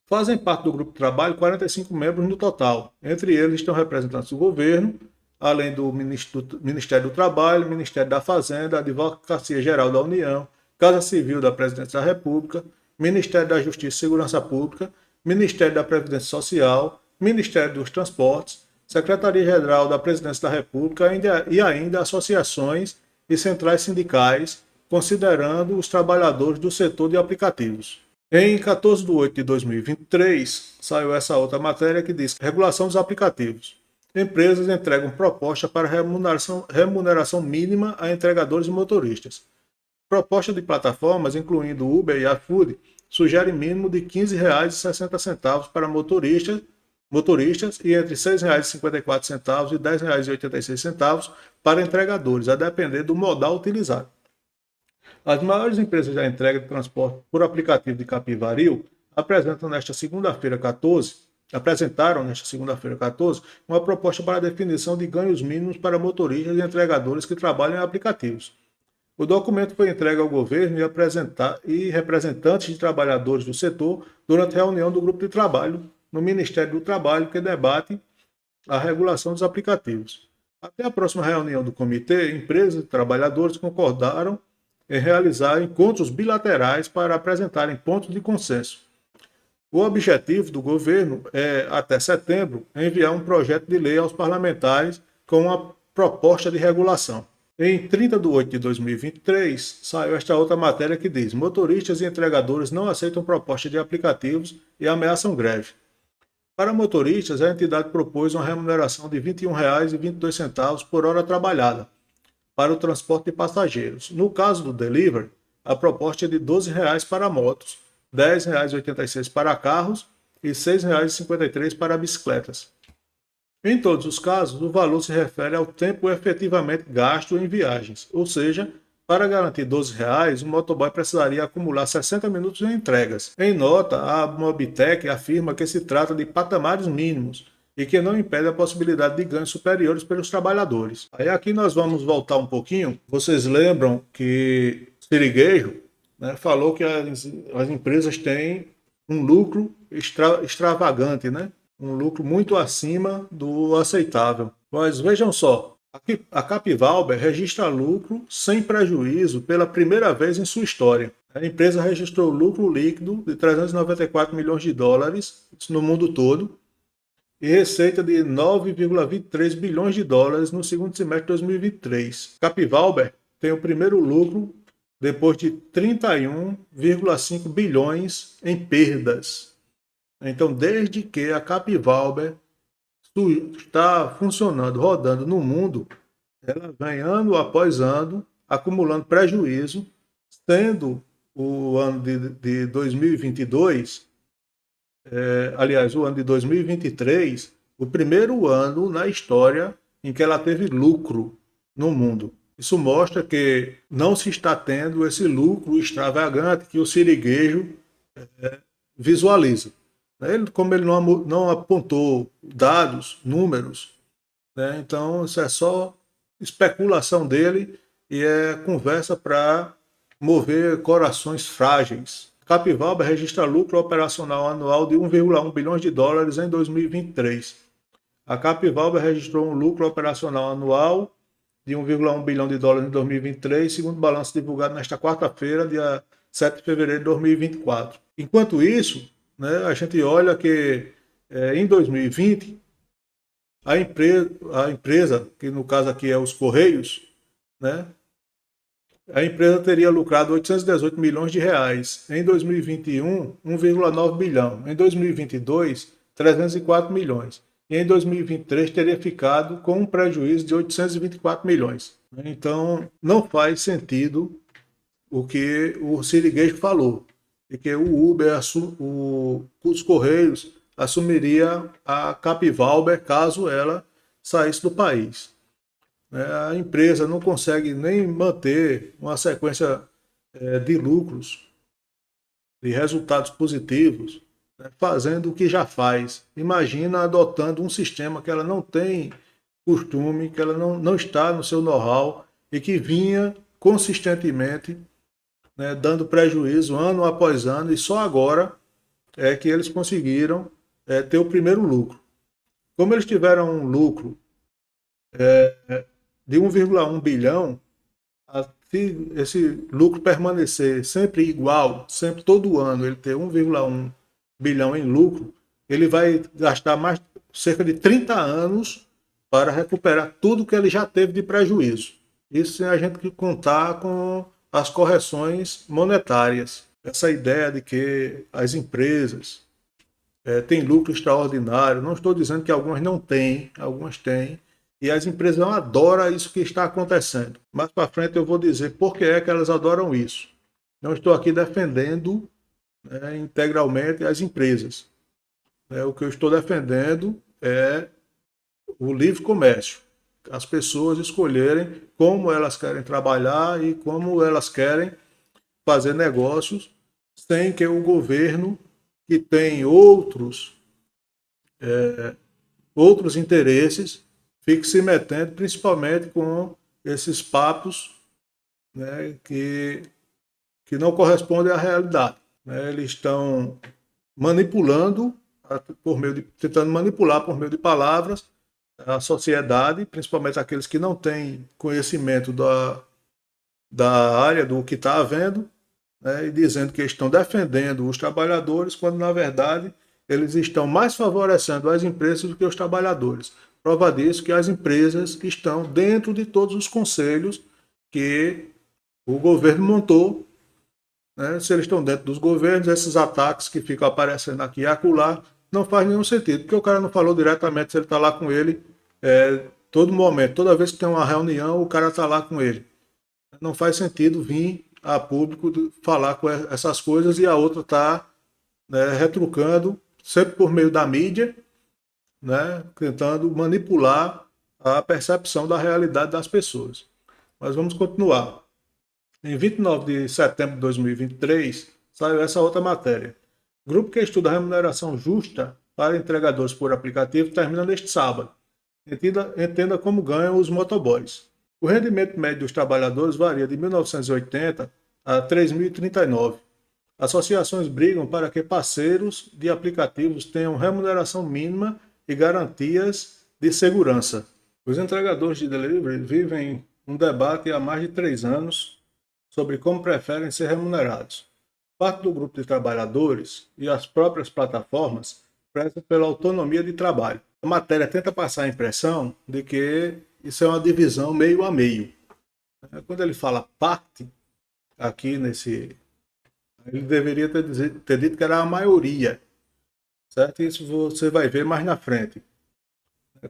Fazem parte do grupo de trabalho 45 membros no total. Entre eles estão representantes do governo, além do Ministério do Trabalho, Ministério da Fazenda, Advocacia Geral da União, Casa Civil da Presidência da República, Ministério da Justiça e Segurança Pública, Ministério da Previdência Social, Ministério dos Transportes, Secretaria-Geral da Presidência da República e ainda associações e centrais sindicais, considerando os trabalhadores do setor de aplicativos. Em 14 de 8 de 2023, saiu essa outra matéria que diz: regulação dos aplicativos. Empresas entregam proposta para remuneração mínima a entregadores e motoristas. Proposta de plataformas, incluindo Uber e iFood, sugere mínimo de R$ 15,60 para motoristas e entre R$ 6,54 e R$ 10,86 para entregadores, a depender do modal utilizado. As maiores empresas da entrega de transporte por aplicativo de Capivari apresentaram nesta segunda-feira 14, uma proposta para a definição de ganhos mínimos para motoristas e entregadores que trabalham em aplicativos. O documento foi entregue ao governo e representantes de trabalhadores do setor durante a reunião do grupo de trabalho no Ministério do Trabalho, que debate a regulação dos aplicativos. Até a próxima reunião do comitê, empresas e trabalhadores concordaram em realizar encontros bilaterais para apresentarem pontos de consenso. O objetivo do governo é, até setembro, enviar um projeto de lei aos parlamentares com uma proposta de regulação. Em 30 de 8 de 2023, saiu esta outra matéria que diz: motoristas e entregadores não aceitam proposta de aplicativos e ameaçam greve. Para motoristas, a entidade propôs uma remuneração de R$ 21,22 por hora trabalhada para o transporte de passageiros. No caso do delivery, a proposta é de R$ 12,00 para motos, R$ 10,86 para carros e R$ 6,53 para bicicletas. Em todos os casos, o valor se refere ao tempo efetivamente gasto em viagens, ou seja, para garantir R$ 12,00, o motoboy precisaria acumular 60 minutos em entregas. Em nota, a Mobitech afirma que se trata de patamares mínimos e que não impede a possibilidade de ganhos superiores pelos trabalhadores. Aí aqui nós vamos voltar um pouquinho. Vocês lembram que Siriguejo, né, falou que as empresas têm um lucro extravagante, né? Um lucro muito acima do aceitável. Mas vejam só, a Capivalber registra lucro sem prejuízo pela primeira vez em sua história. A empresa registrou lucro líquido de 394 milhões de dólares no mundo todo e receita de 9,23 bilhões de dólares no segundo semestre de 2023. Capivalber tem o primeiro lucro depois de 31,5 bilhões em perdas. Então, desde que a Capivalber está funcionando, rodando no mundo, ela vem ano após ano acumulando prejuízo, sendo o ano de 2022, aliás, o ano de 2023, o primeiro ano na história em que ela teve lucro no mundo. Isso mostra que não se está tendo esse lucro extravagante que o Siriguejo visualiza. Como ele não apontou dados, números, né, então isso é só especulação dele e é conversa para mover corações frágeis, Capivalber registra lucro operacional anual de 1,1 bilhões de dólares em 2023. A Capivalber registrou um lucro operacional anual de 1,1 bilhão de dólares em 2023, segundo o balanço divulgado nesta quarta-feira, dia 7 de fevereiro de 2024. Enquanto isso, né, a gente olha que em 2020, a empresa, que no caso aqui é os Correios, né, a empresa teria lucrado 818 milhões de reais. Em 2021, 1,9 bilhão. Em 2022, 304 milhões. E em 2023 teria ficado com um prejuízo de 824 milhões. Então, não faz sentido o que o Sirigueijo falou, de que o Uber, os Correios, assumiria a Capivalber caso ela saísse do país. A empresa não consegue nem manter uma sequência de lucros, de resultados positivos, né, fazendo o que já faz. Imagina adotando um sistema que ela não tem costume, que ela não está no seu know-how e que vinha consistentemente, né, dando prejuízo ano após ano, e só agora é que eles conseguiram ter o primeiro lucro. Como eles tiveram um lucro de 1,1 bilhão, se esse lucro permanecer sempre igual, sempre todo ano ele ter 1,1 bilhão em lucro, ele vai gastar mais cerca de 30 anos para recuperar tudo que ele já teve de prejuízo. Isso sem a gente contar com as correções monetárias. Essa ideia de que as empresas têm lucro extraordinário, não estou dizendo que algumas não têm, algumas têm, e as empresas não adoram isso que está acontecendo. Mais para frente eu vou dizer por que é que elas adoram isso. Não estou aqui defendendo integralmente as empresas. O que eu estou defendendo é o livre comércio. As pessoas escolherem como elas querem trabalhar e como elas querem fazer negócios sem que o governo, que tem outros interesses, fique se metendo, principalmente com esses papos, né, que não correspondem à realidade. Né? Eles estão manipulando, tentando manipular por meio de palavras a sociedade, principalmente aqueles que não têm conhecimento da área, do que está havendo, né, e dizendo que estão defendendo os trabalhadores, quando na verdade eles estão mais favorecendo as empresas do que os trabalhadores. Prova disso que as empresas estão dentro de todos os conselhos que o governo montou. Né? Se eles estão dentro dos governos, esses ataques que ficam aparecendo aqui e acolá não faz nenhum sentido, porque o cara não falou diretamente se ele está lá com ele todo momento, toda vez que tem uma reunião, o cara está lá com ele. Não faz sentido vir a público falar com essas coisas e a outra está, né, retrucando, sempre por meio da mídia, né, tentando manipular a percepção da realidade das pessoas. Mas vamos continuar. Em 29 de setembro de 2023, saiu essa outra matéria. Grupo que estuda remuneração justa para entregadores por aplicativo termina neste sábado. Entenda como ganham os motoboys. O rendimento médio dos trabalhadores varia de 1.980 a 3.039. Associações brigam para que parceiros de aplicativos tenham remuneração mínima e garantias de segurança. Os entregadores de delivery vivem um debate há mais de 3 anos sobre como preferem ser remunerados. Parte do grupo de trabalhadores e as próprias plataformas prezam pela autonomia de trabalho. A matéria tenta passar a impressão de que isso é uma divisão meio a meio. Quando ele fala parte, aqui ele deveria ter dito que era a maioria. Certo? Isso você vai ver mais na frente.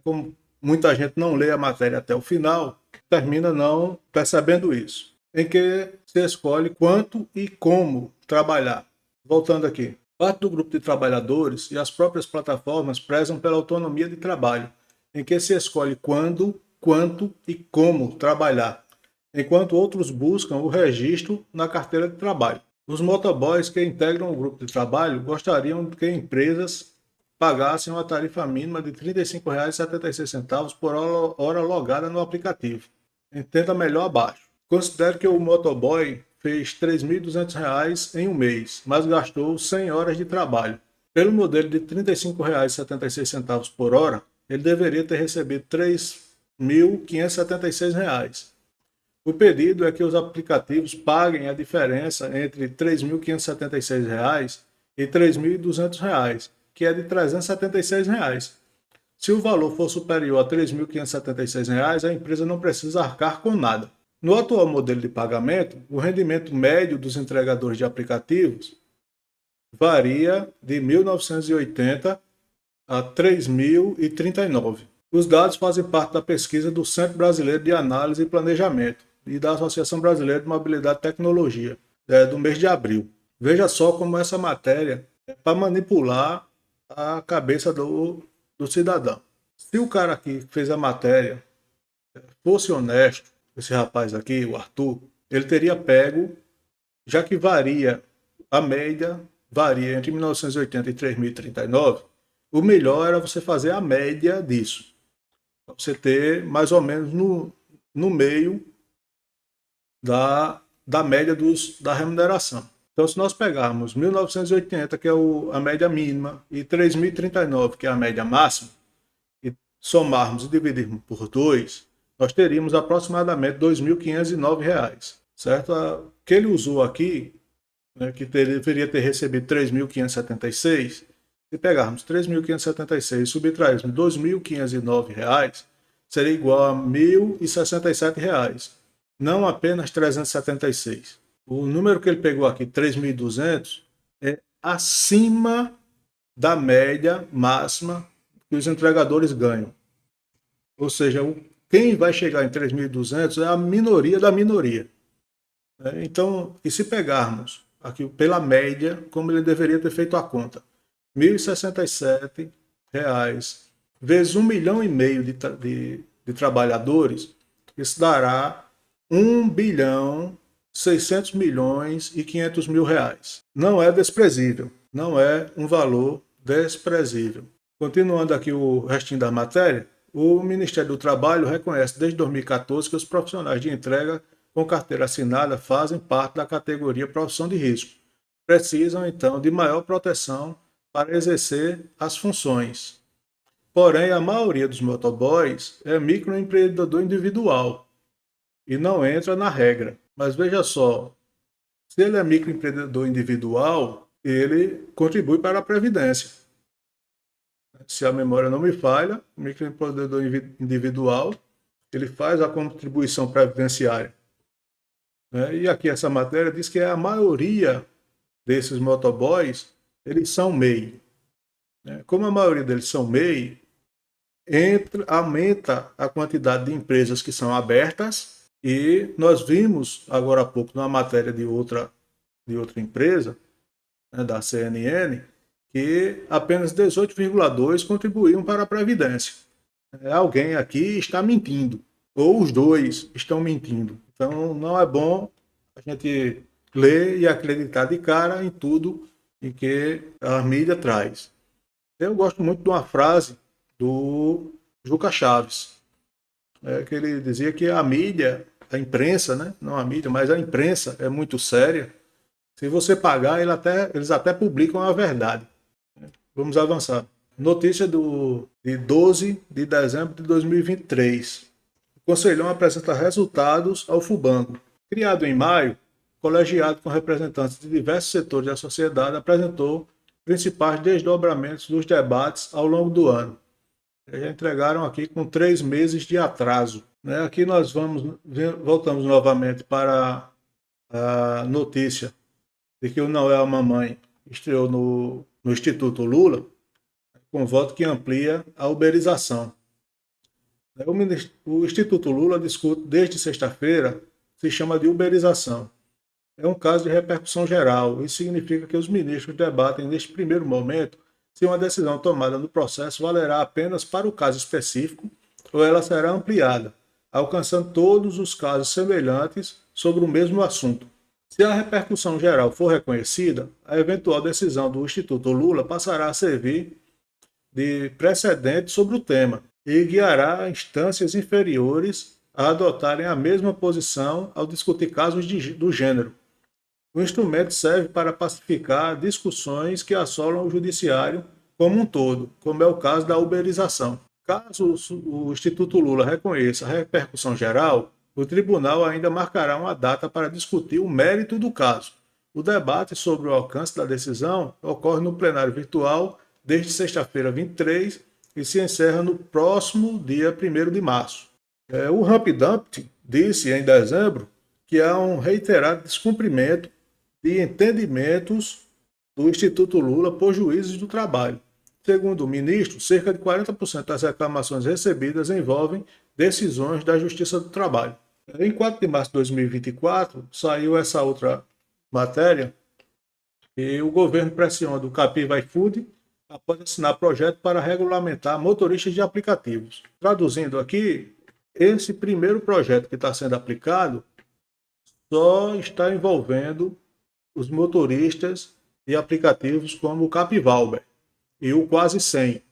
Como muita gente não lê a matéria até o final, termina não percebendo isso. Em que se escolhe quanto e como trabalhar. Voltando aqui. Parte do grupo de trabalhadores e as próprias plataformas prezam pela autonomia de trabalho, em que se escolhe quando, quanto e como trabalhar, enquanto outros buscam o registro na carteira de trabalho. Os motoboys que integram o grupo de trabalho gostariam que empresas pagassem uma tarifa mínima de R$ 35,76 por hora logada no aplicativo. Entenda melhor abaixo. Considere que o motoboy fez R$ 3.200 em um mês, mas gastou 100 horas de trabalho. Pelo modelo de R$ 35,76 por hora, ele deveria ter recebido R$ 3.576. O pedido é que os aplicativos paguem a diferença entre R$ 3.576 e R$ 3.200, que é de R$ 376. Se o valor for superior a R$ 3.576, a empresa não precisa arcar com nada. No atual modelo de pagamento, o rendimento médio dos entregadores de aplicativos varia de 1.980 a 3.039. Os dados fazem parte da pesquisa do Centro Brasileiro de Análise e Planejamento e da Associação Brasileira de Mobilidade e Tecnologia, do mês de abril. Veja só como essa matéria é para manipular a cabeça do cidadão. Se o cara aqui que fez a matéria fosse honesto, esse rapaz aqui, o Arthur, ele teria pego, já que a média varia entre 1980 e 3.039, o melhor era você fazer a média disso. Para você ter mais ou menos no meio da média da remuneração. Então, se nós pegarmos 1980, que é a média mínima, e 3.039, que é a média máxima, e somarmos e dividirmos por 2, nós teríamos aproximadamente R$ 2.509, certo? O que ele usou aqui, né, que deveria ter recebido 3.576, se pegarmos 3.576 e subtrairmos R$ 2.509, seria igual a R$ 1.067, não apenas 376. O número que ele pegou aqui, 3.200, é acima da média máxima que os entregadores ganham. Ou seja, quem vai chegar em 3.200 é a minoria da minoria. Então, e se pegarmos aqui pela média, como ele deveria ter feito a conta, R$ 1.067 vezes 1,5 milhão de trabalhadores, isso dará 1.600.500.000 reais. Não é desprezível, não é um valor desprezível. Continuando aqui o restinho da matéria, o Ministério do Trabalho reconhece desde 2014 que os profissionais de entrega com carteira assinada fazem parte da categoria profissão de risco. Precisam, então, de maior proteção para exercer as funções. Porém, a maioria dos motoboys é microempreendedor individual e não entra na regra. Mas veja só, se ele é microempreendedor individual, ele contribui para a Previdência. Se a memória não me falha, o microempreendedor individual, ele faz a contribuição previdenciária. E aqui essa matéria diz que a maioria desses motoboys, eles são MEI. Como a maioria deles são MEI, aumenta a quantidade de empresas que são abertas, e nós vimos agora há pouco numa matéria de outra empresa, da CNN, que apenas 18,2% contribuíam para a Previdência. Alguém aqui está mentindo, ou os dois estão mentindo. Então não é bom a gente ler e acreditar de cara em tudo em que a mídia traz. Eu gosto muito de uma frase do Juca Chaves, que ele dizia que a mídia, a imprensa, né? Não a mídia, mas a imprensa é muito séria. Se você pagar, eles até publicam a verdade. Vamos avançar. Notícia de 12 de dezembro de 2023. O Conselhão apresenta resultados ao Fubango. Criado em maio, colegiado com representantes de diversos setores da sociedade, apresentou principais desdobramentos dos debates ao longo do ano. Já entregaram aqui com 3 meses de atraso. Aqui nós voltamos novamente para a notícia de que o Não é a Mamãe estreou no Instituto Lula, com voto que amplia a uberização. O Instituto Lula discute desde sexta-feira, se chama de uberização. É um caso de repercussão geral. Isso significa que os ministros debatem neste primeiro momento se uma decisão tomada no processo valerá apenas para o caso específico ou ela será ampliada, alcançando todos os casos semelhantes sobre o mesmo assunto. Se a repercussão geral for reconhecida, a eventual decisão do Instituto Lula passará a servir de precedente sobre o tema e guiará instâncias inferiores a adotarem a mesma posição ao discutir casos do gênero. O instrumento serve para pacificar discussões que assolam o judiciário como um todo, como é o caso da uberização. Caso o Instituto Lula reconheça a repercussão geral, o tribunal ainda marcará uma data para discutir o mérito do caso. O debate sobre o alcance da decisão ocorre no plenário virtual desde sexta-feira 23 e se encerra no próximo dia 1º de março. O Humpty Dumpty disse em dezembro que há um reiterado descumprimento de entendimentos do Instituto Lula por juízes do trabalho. Segundo o ministro, cerca de 40% das reclamações recebidas envolvem decisões da Justiça do Trabalho. Em 4 de março de 2024, saiu essa outra matéria e o governo pressiona o Capiva iFood após assinar projeto para regulamentar motoristas de aplicativos. Traduzindo aqui, esse primeiro projeto que está sendo aplicado só está envolvendo os motoristas de aplicativos como o Capivalber e o Quase 100.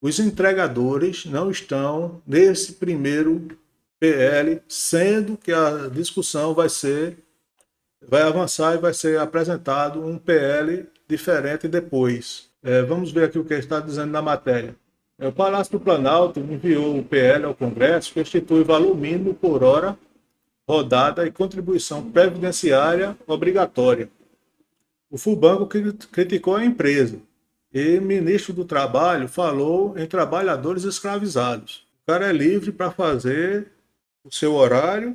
Os entregadores não estão nesse primeiro PL, sendo que a discussão vai avançar e vai ser apresentado um PL diferente depois. Vamos ver aqui o que está dizendo na matéria. O Palácio do Planalto enviou o PL ao Congresso que institui valor mínimo por hora rodada e contribuição previdenciária obrigatória. O Fubanco criticou a empresa e o ministro do Trabalho falou em trabalhadores escravizados. O cara é livre para fazer o seu horário,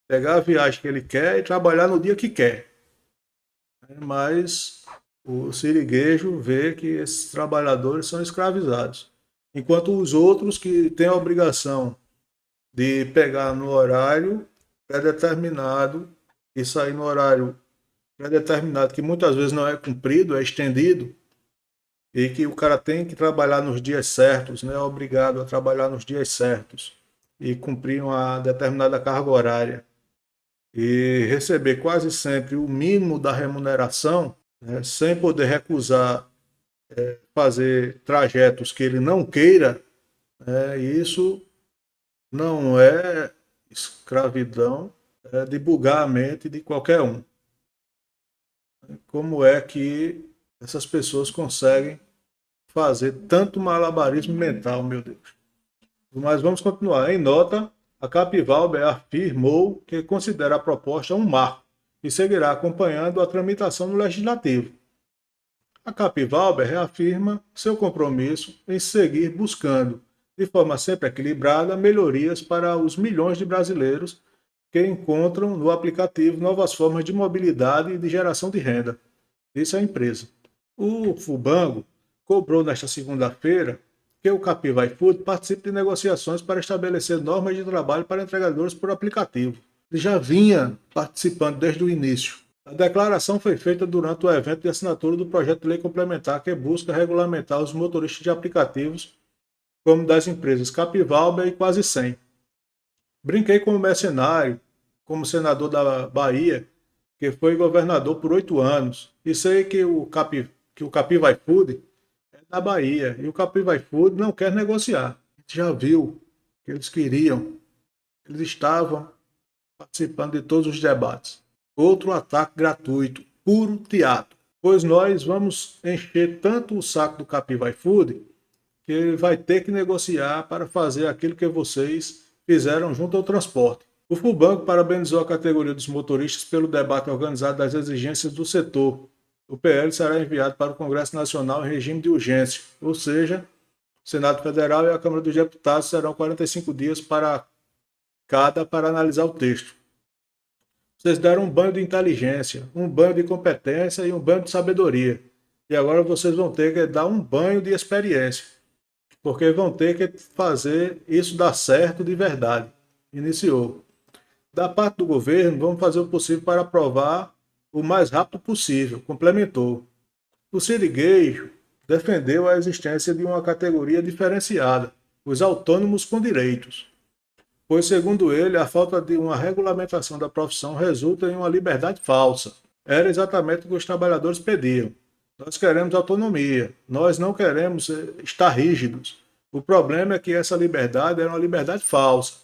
pegar a viagem que ele quer e trabalhar no dia que quer. Mas o siriguejo vê que esses trabalhadores são escravizados, enquanto os outros que têm a obrigação de pegar no horário pré-determinado e sair no horário pré-determinado, que muitas vezes não é cumprido, é estendido, e que o cara tem que trabalhar nos dias certos, né? É obrigado a trabalhar nos dias certos e cumprir uma determinada carga horária e receber quase sempre o mínimo da remuneração, né? Sem poder recusar fazer trajetos que ele não queira, isso não é escravidão, de bugar a mente de qualquer um. Como é que essas pessoas conseguem fazer tanto malabarismo mental, meu Deus? Mas vamos continuar. Em nota, a Capivalber afirmou que considera a proposta um marco e seguirá acompanhando a tramitação no Legislativo. A Capivalber reafirma seu compromisso em seguir buscando, de forma sempre equilibrada, melhorias para os milhões de brasileiros que encontram no aplicativo novas formas de mobilidade e de geração de renda. Isso é a empresa. O Fubango cobrou nesta segunda-feira que o Capiva iFood participe de negociações para estabelecer normas de trabalho para entregadores por aplicativo. Ele já vinha participando desde o início. A declaração foi feita durante o evento de assinatura do projeto de lei complementar que busca regulamentar os motoristas de aplicativos como das empresas Capivalber e Quase 100. Brinquei como mercenário, como senador da Bahia, que foi governador por 8 anos, e sei que o Capiva iFood é da Bahia, e o Capiva iFood não quer negociar. A gente já viu que eles queriam, eles estavam participando de todos os debates. Outro ataque gratuito, puro teatro, pois nós vamos encher tanto o saco do Capiva iFood que ele vai ter que negociar para fazer aquilo que vocês fizeram junto ao transporte. O Fubanco parabenizou a categoria dos motoristas pelo debate organizado das exigências do setor. O PL será enviado para o Congresso Nacional em regime de urgência, ou seja, o Senado Federal e a Câmara dos Deputados serão 45 dias para cada para analisar o texto. Vocês deram um banho de inteligência, um banho de competência e um banho de sabedoria. E agora vocês vão ter que dar um banho de experiência, porque vão ter que fazer isso dar certo de verdade. Iniciou. Da parte do governo, vamos fazer o possível para aprovar o mais rápido possível, complementou. O siriguejo defendeu a existência de uma categoria diferenciada, os autônomos com direitos, pois, segundo ele, a falta de uma regulamentação da profissão resulta em uma liberdade falsa. Era exatamente o que os trabalhadores pediam. Nós queremos autonomia, nós não queremos estar rígidos. O problema é que essa liberdade era uma liberdade falsa,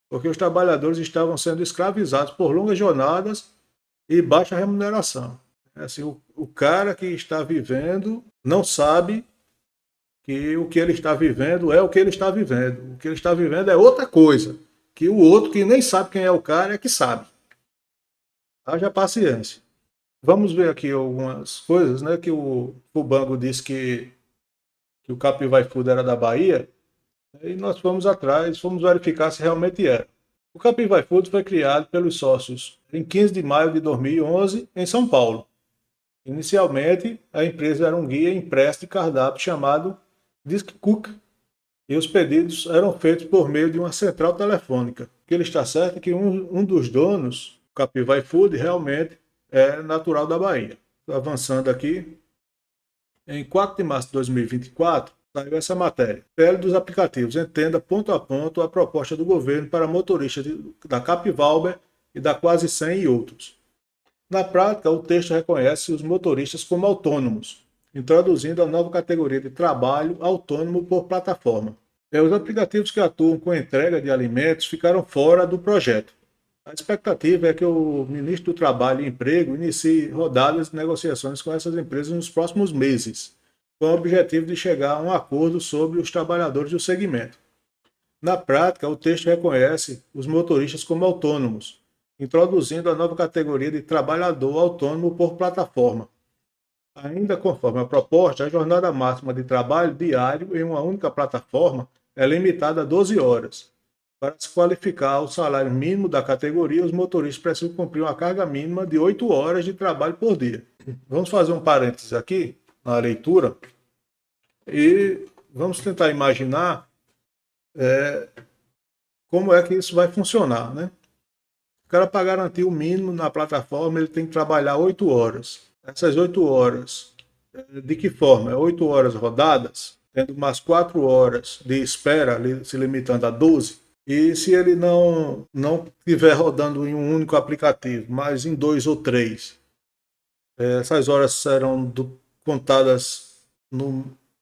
porque os trabalhadores estavam sendo escravizados por longas jornadas e baixa remuneração. É assim, o cara que está vivendo não sabe que o que ele está vivendo é o que ele está vivendo. O que ele está vivendo é outra coisa. Que o outro, que nem sabe quem é o cara, é que sabe. Haja paciência. Vamos ver aqui algumas coisas, né? Que o Fubango disse que o Capivai Food era da Bahia, e nós fomos atrás, fomos verificar se realmente era. O Capivai Food foi criado pelos sócios em 15 de maio de 2011 em São Paulo. Inicialmente, a empresa era um guia impresso de cardápio chamado Disc Cook, e os pedidos eram feitos por meio de uma central telefônica. O que ele está certo é que um dos donos, o Capivai Food, realmente é natural da Bahia. Avançando aqui, em 4 de março de 2024, saiu essa matéria. PL dos aplicativos entenda ponto a ponto a proposta do governo para motoristas da Capvalber e da Quase 100 e outros. Na prática, o texto reconhece os motoristas como autônomos, introduzindo a nova categoria de trabalho autônomo por plataforma. Os aplicativos que atuam com entrega de alimentos ficaram fora do projeto. A expectativa é que o ministro do Trabalho e Emprego inicie rodadas de negociações com essas empresas nos próximos meses, com o objetivo de chegar a um acordo sobre os trabalhadores do segmento. Na prática, o texto reconhece os motoristas como autônomos, introduzindo a nova categoria de trabalhador autônomo por plataforma. Ainda conforme a proposta, a jornada máxima de trabalho diário em uma única plataforma é limitada a 12 horas. Para se qualificar ao salário mínimo da categoria, os motoristas precisam cumprir uma carga mínima de 8 horas de trabalho por dia. Vamos fazer um parênteses aqui na leitura e vamos tentar imaginar como é que isso vai funcionar, né? O cara, para garantir o mínimo na plataforma, ele tem que trabalhar 8 horas. Essas 8 horas, de que forma? 8 horas rodadas, tendo umas 4 horas de espera, se limitando a 12. E se ele não estiver rodando em um único aplicativo, mas em 2 ou 3, essas horas serão contadas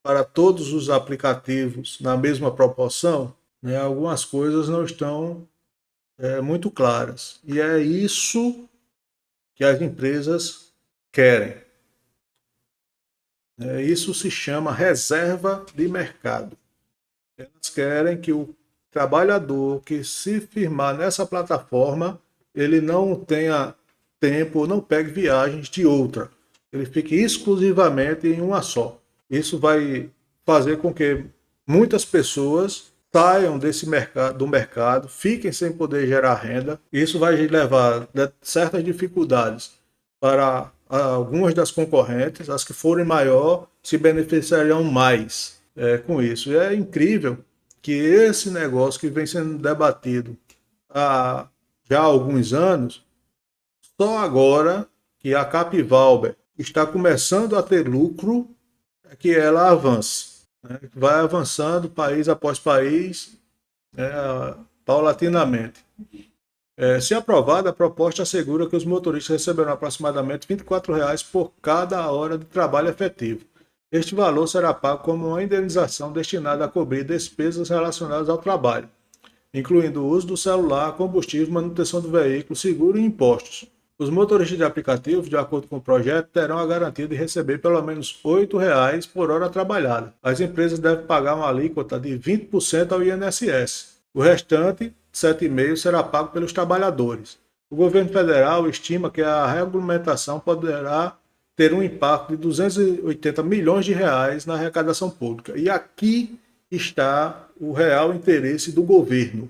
para todos os aplicativos na mesma proporção, né? Algumas coisas não estão muito claras. E é isso que as empresas querem. Isso se chama reserva de mercado. Elas querem que o trabalhador que se firmar nessa plataforma, ele não tenha tempo, não pegue viagens de outra. Ele fique exclusivamente em uma só. Isso vai fazer com que muitas pessoas saiam do mercado, fiquem sem poder gerar renda. Isso vai levar certas dificuldades para algumas das concorrentes. As que forem maior se beneficiarão mais com isso. E é incrível que esse negócio que vem sendo debatido há já alguns anos, só agora que a Capvalber está começando a ter lucro, é que ela avance. Vai avançando país após país, paulatinamente. Se aprovada, a proposta assegura que os motoristas receberão aproximadamente R$ 24 por cada hora de trabalho efetivo. Este valor será pago como uma indenização destinada a cobrir despesas relacionadas ao trabalho, incluindo o uso do celular, combustível, manutenção do veículo, seguro e impostos. Os motoristas de aplicativos, de acordo com o projeto, terão a garantia de receber pelo menos R$ 8 por hora trabalhada. As empresas devem pagar uma alíquota de 20% ao INSS. O restante, 7,5%, será pago pelos trabalhadores. O governo federal estima que a regulamentação poderá ter um impacto de 280 milhões de reais na arrecadação pública. E aqui está o real interesse do governo.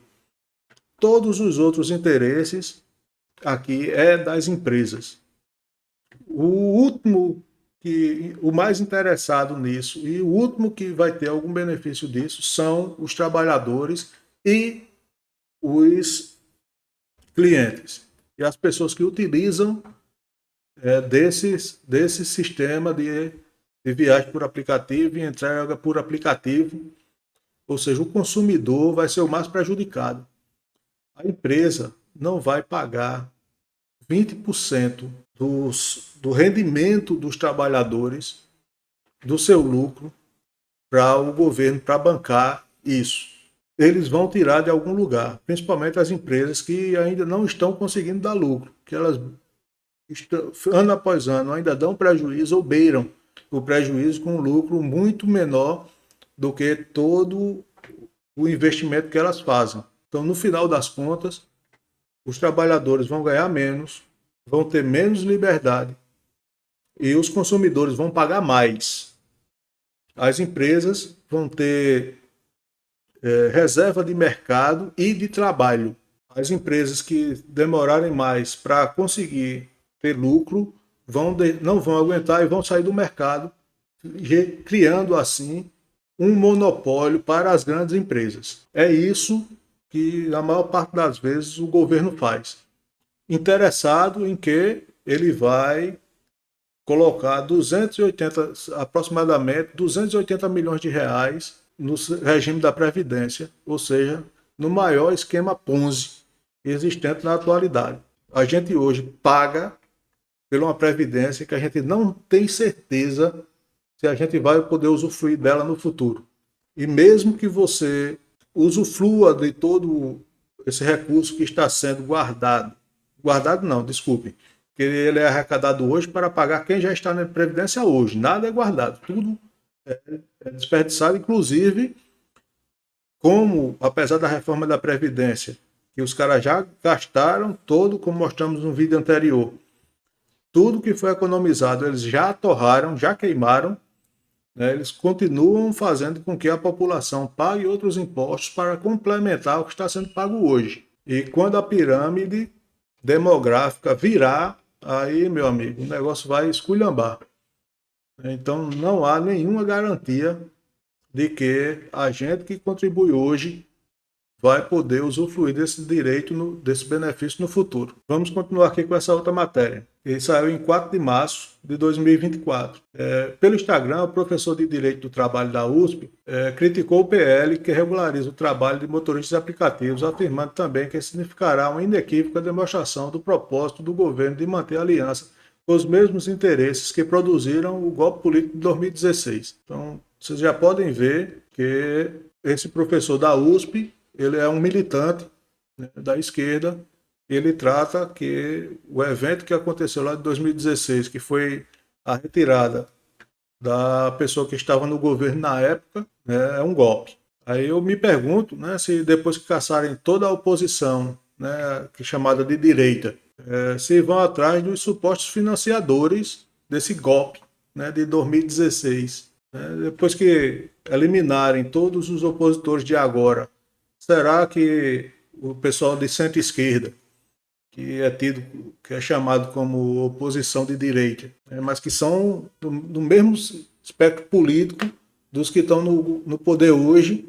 Todos os outros interesses aqui é das empresas. O mais interessado nisso e o último que vai ter algum benefício disso são os trabalhadores e os clientes e as pessoas que utilizam desse sistema de viagem por aplicativo e entrega por aplicativo. Ou seja, o consumidor vai ser o mais prejudicado. A empresa não vai pagar 20% do rendimento dos trabalhadores, do seu lucro, para o governo, para bancar isso. Eles vão tirar de algum lugar, principalmente as empresas que ainda não estão conseguindo dar lucro, que elas ano após ano, ainda dão prejuízo ou beiram o prejuízo com um lucro muito menor do que todo o investimento que elas fazem. Então, no final das contas, os trabalhadores vão ganhar menos, vão ter menos liberdade e os consumidores vão pagar mais. As empresas vão ter reserva de mercado e de trabalho. As empresas que demorarem mais para conseguir ter lucro não vão aguentar e vão sair do mercado, criando assim um monopólio para as grandes empresas. É isso que a maior parte das vezes o governo faz. Interessado em que ele vai colocar aproximadamente 280 milhões de reais no regime da Previdência, ou seja, no maior esquema Ponzi existente na atualidade. A gente hoje paga por uma Previdência que a gente não tem certeza se a gente vai poder usufruir dela no futuro. E mesmo que você usufrua de todo esse recurso que está sendo guardado não, desculpe, que ele é arrecadado hoje para pagar quem já está na Previdência hoje. Nada é guardado, tudo é desperdiçado, inclusive, como, apesar da reforma da Previdência, que os caras já gastaram todo, como mostramos no vídeo anterior, tudo que foi economizado, eles já torraram, já queimaram, né? Eles continuam fazendo com que a população pague outros impostos para complementar o que está sendo pago hoje. E quando a pirâmide demográfica virar, aí, meu amigo, o negócio vai esculhambar. Então, não há nenhuma garantia de que a gente que contribui hoje vai poder usufruir desse direito, desse benefício no futuro. Vamos continuar aqui com essa outra matéria. Ele saiu em 4 de março de 2024. Pelo Instagram, o professor de Direito do Trabalho da USP criticou o PL que regulariza o trabalho de motoristas de aplicativos, afirmando também que significará uma inequívoca demonstração do propósito do governo de manter a aliança com os mesmos interesses que produziram o golpe político de 2016. Então, vocês já podem ver que esse professor da USP, ele é um militante, né, da esquerda. Ele trata que o evento que aconteceu lá de 2016, que foi a retirada da pessoa que estava no governo na época, né, é um golpe. Aí eu me pergunto, né, se depois que caçarem toda a oposição, né, que é chamada de direita, se vão atrás dos supostos financiadores desse golpe, né, de 2016. Depois que eliminarem todos os opositores de agora, será que o pessoal de centro-esquerda, que é chamado como oposição de direita, mas que são do mesmo espectro político dos que estão no poder hoje,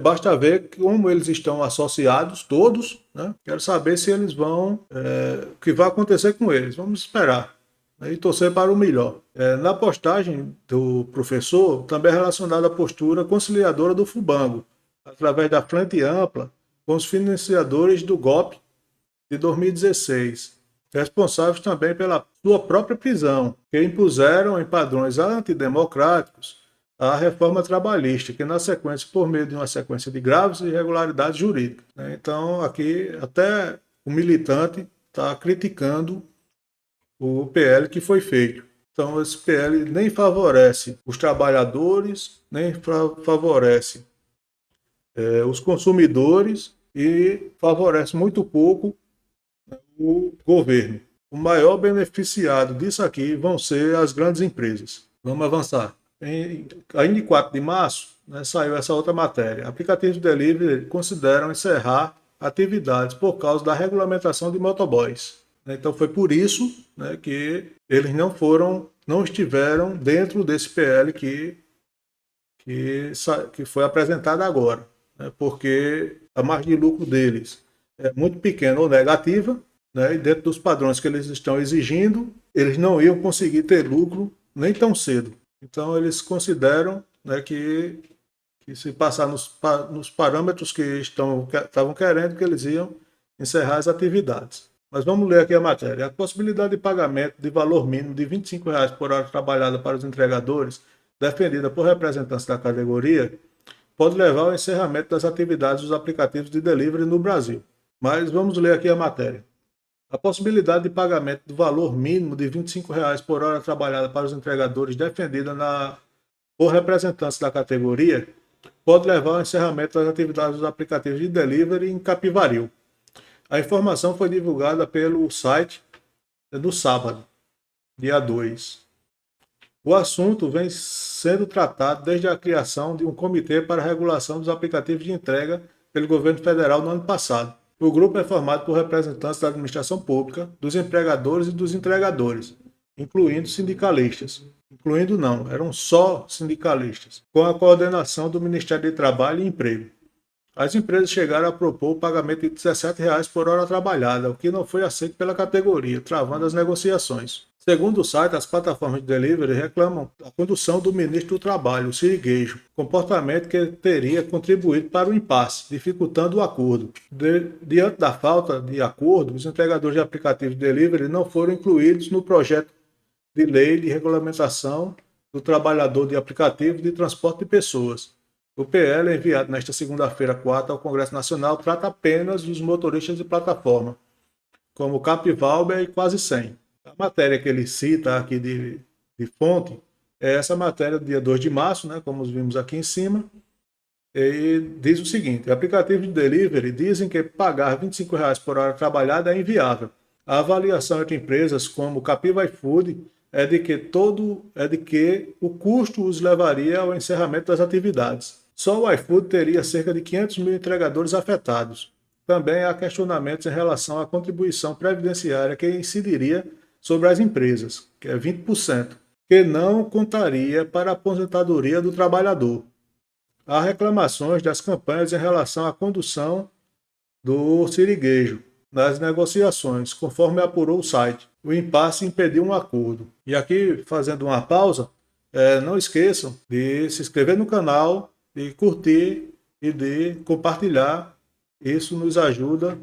basta ver como eles estão associados, todos, né? Quero saber se eles vão, o que vai acontecer com eles. Vamos esperar, né, e torcer para o melhor. Na postagem do professor, também é relacionada à postura conciliadora do Fubango, através da frente ampla com os financiadores do golpe de 2016, responsáveis também pela sua própria prisão, que impuseram em padrões antidemocráticos a reforma trabalhista, que na sequência, por meio de uma sequência de graves irregularidades jurídicas. Então, aqui até o militante está criticando o PL que foi feito. Então, esse PL nem favorece os trabalhadores, nem favorece os consumidores e favorece muito pouco o governo. O maior beneficiado disso aqui vão ser as grandes empresas. Vamos avançar. Ainda em 4 de março, né, saiu essa outra matéria. Aplicativos de delivery consideram encerrar atividades por causa da regulamentação de motoboys. Então foi por isso, né, que eles não estiveram dentro desse PL que foi apresentado agora, né, porque a margem de lucro deles é muito pequena ou negativa, né, e dentro dos padrões que eles estão exigindo, eles não iam conseguir ter lucro nem tão cedo. Então eles consideram, né, que se passar nos parâmetros que estavam querendo, que eles iam encerrar as atividades. Mas vamos ler aqui a matéria. A possibilidade de pagamento de valor mínimo de R$ 25 por hora trabalhada para os entregadores, defendida por representantes da categoria, pode levar ao encerramento das atividades dos aplicativos de delivery no Brasil. Mas vamos ler aqui a matéria. A possibilidade de pagamento do valor mínimo de R$ 25 por hora trabalhada para os entregadores defendida por representantes da categoria pode levar ao encerramento das atividades dos aplicativos de delivery em Capivari. A informação foi divulgada pelo site no sábado, dia 2. O assunto vem sendo tratado desde a criação de um comitê para a regulação dos aplicativos de entrega pelo governo federal no ano passado. O grupo é formado por representantes da administração pública, dos empregadores e dos entregadores, incluindo sindicalistas. Incluindo não, eram só sindicalistas, com a coordenação do Ministério de Trabalho e Emprego. As empresas chegaram a propor o pagamento de R$ 17 por hora trabalhada, o que não foi aceito pela categoria, travando as negociações. Segundo o site, as plataformas de delivery reclamam da condução do ministro do Trabalho, o Sirigueijo, comportamento que teria contribuído para o impasse, dificultando o acordo. Diante da falta de acordo, os entregadores de aplicativos de delivery não foram incluídos no projeto de lei de regulamentação do trabalhador de aplicativo de transporte de pessoas. O PL, enviado nesta segunda-feira, 4, ao Congresso Nacional, trata apenas dos motoristas de plataforma, como Capivalber e Quase 100. A matéria que ele cita aqui de fonte é essa matéria do dia 2 de março, né, como vimos aqui em cima, e diz o seguinte: aplicativos de delivery dizem que pagar R$ 25 por hora trabalhada é inviável. A avaliação entre empresas como Capivai Food é de que o custo os levaria ao encerramento das atividades. Só o iFood teria cerca de 500 mil entregadores afetados. Também há questionamentos em relação à contribuição previdenciária que incidiria sobre as empresas, que é 20%, que não contaria para a aposentadoria do trabalhador. Há reclamações das campanhas em relação à condução do Sirigueijo nas negociações, conforme apurou o site. O impasse impediu um acordo. E aqui, fazendo uma pausa, não esqueçam de se inscrever no canal, de curtir e de compartilhar. Isso nos ajuda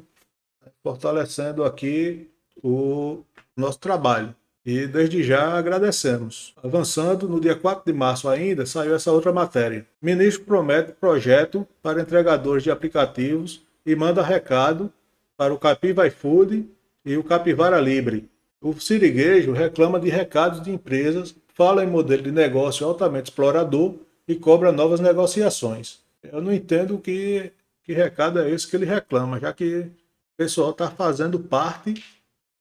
fortalecendo aqui o nosso trabalho. E desde já agradecemos. Avançando, no dia 4 de março ainda, saiu essa outra matéria. Ministro promete projeto para entregadores de aplicativos e manda recado para o Capivai Food e o Capivara Libre. O Sirigueijo reclama de recados de empresas, fala em modelo de negócio altamente explorador e cobra novas negociações. Eu não entendo que recado é esse que ele reclama, já que o pessoal está fazendo parte,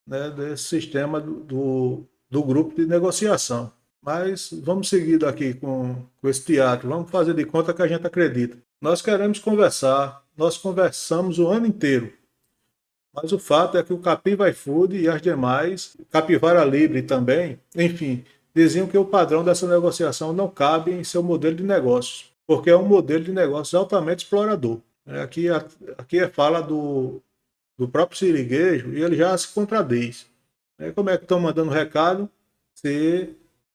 né, desse sistema do grupo de negociação. Mas vamos seguir daqui com esse teatro, vamos fazer de conta que a gente acredita. Nós queremos conversar, nós conversamos o ano inteiro, mas o fato é que o Capivai Food e as demais, Capivara Libre também, enfim, diziam que o padrão dessa negociação não cabe em seu modelo de negócios, porque é um modelo de negócios altamente explorador. Aqui é fala do próprio Sirigueijo e ele já se contradiz. Como é que estão mandando recado se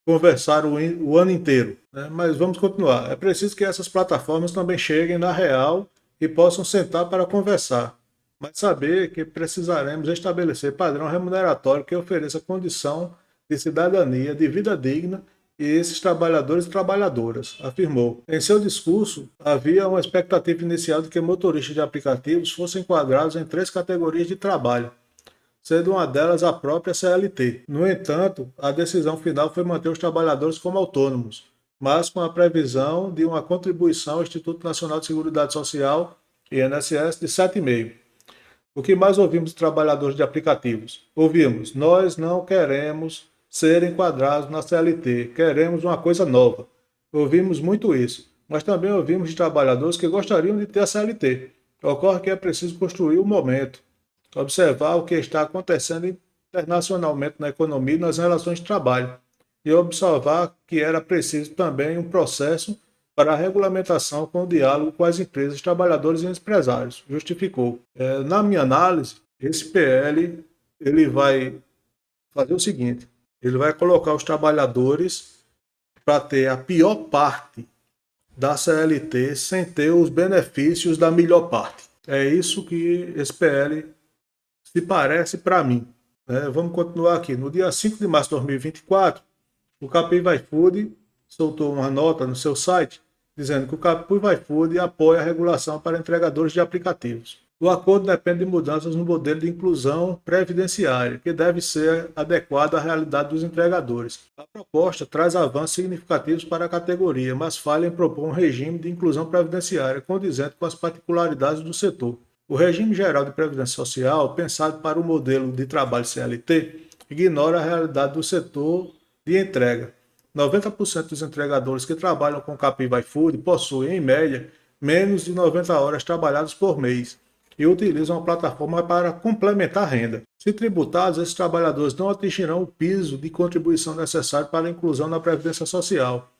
conversaram o ano inteiro? Mas vamos continuar. É preciso que essas plataformas também cheguem na real e possam sentar para conversar, mas saber que precisaremos estabelecer padrão remuneratório que ofereça condição de cidadania, de vida digna e esses trabalhadores e trabalhadoras, afirmou. Em seu discurso, havia uma expectativa inicial de que motoristas de aplicativos fossem enquadrados em 3 categorias de trabalho, sendo uma delas a própria CLT. No entanto, a decisão final foi manter os trabalhadores como autônomos, mas com a previsão de uma contribuição ao Instituto Nacional de Seguridade Social, INSS, de 7,5%. O que mais ouvimos de trabalhadores de aplicativos? Ouvimos: nós não queremos ser enquadrados na CLT, queremos uma coisa nova. Ouvimos muito isso, mas também ouvimos de trabalhadores que gostariam de ter a CLT. Ocorre que é preciso construir o momento, observar o que está acontecendo internacionalmente na economia e nas relações de trabalho, e observar que era preciso também um processo para a regulamentação com o diálogo com as empresas, trabalhadores e empresários, justificou. Na minha análise, esse PL ele vai fazer o seguinte: ele vai colocar os trabalhadores para ter a pior parte da CLT sem ter os benefícios da melhor parte. É isso que esse PL se parece para mim. Vamos continuar aqui. No dia 5 de março de 2024, o Capivai Food soltou uma nota no seu site dizendo que o Capivai Food apoia a regulação para entregadores de aplicativos. O acordo depende de mudanças no modelo de inclusão previdenciária, que deve ser adequado à realidade dos entregadores. A proposta traz avanços significativos para a categoria, mas falha em propor um regime de inclusão previdenciária condizente com as particularidades do setor. O regime geral de previdência social, pensado para o modelo de trabalho CLT, ignora a realidade do setor de entrega. 90% dos entregadores que trabalham com Capim iFood possuem, em média, menos de 90 horas trabalhadas por mês e utilizam a plataforma para complementar a renda. Se tributados, esses trabalhadores não atingirão o piso de contribuição necessário para a inclusão na Previdência Social.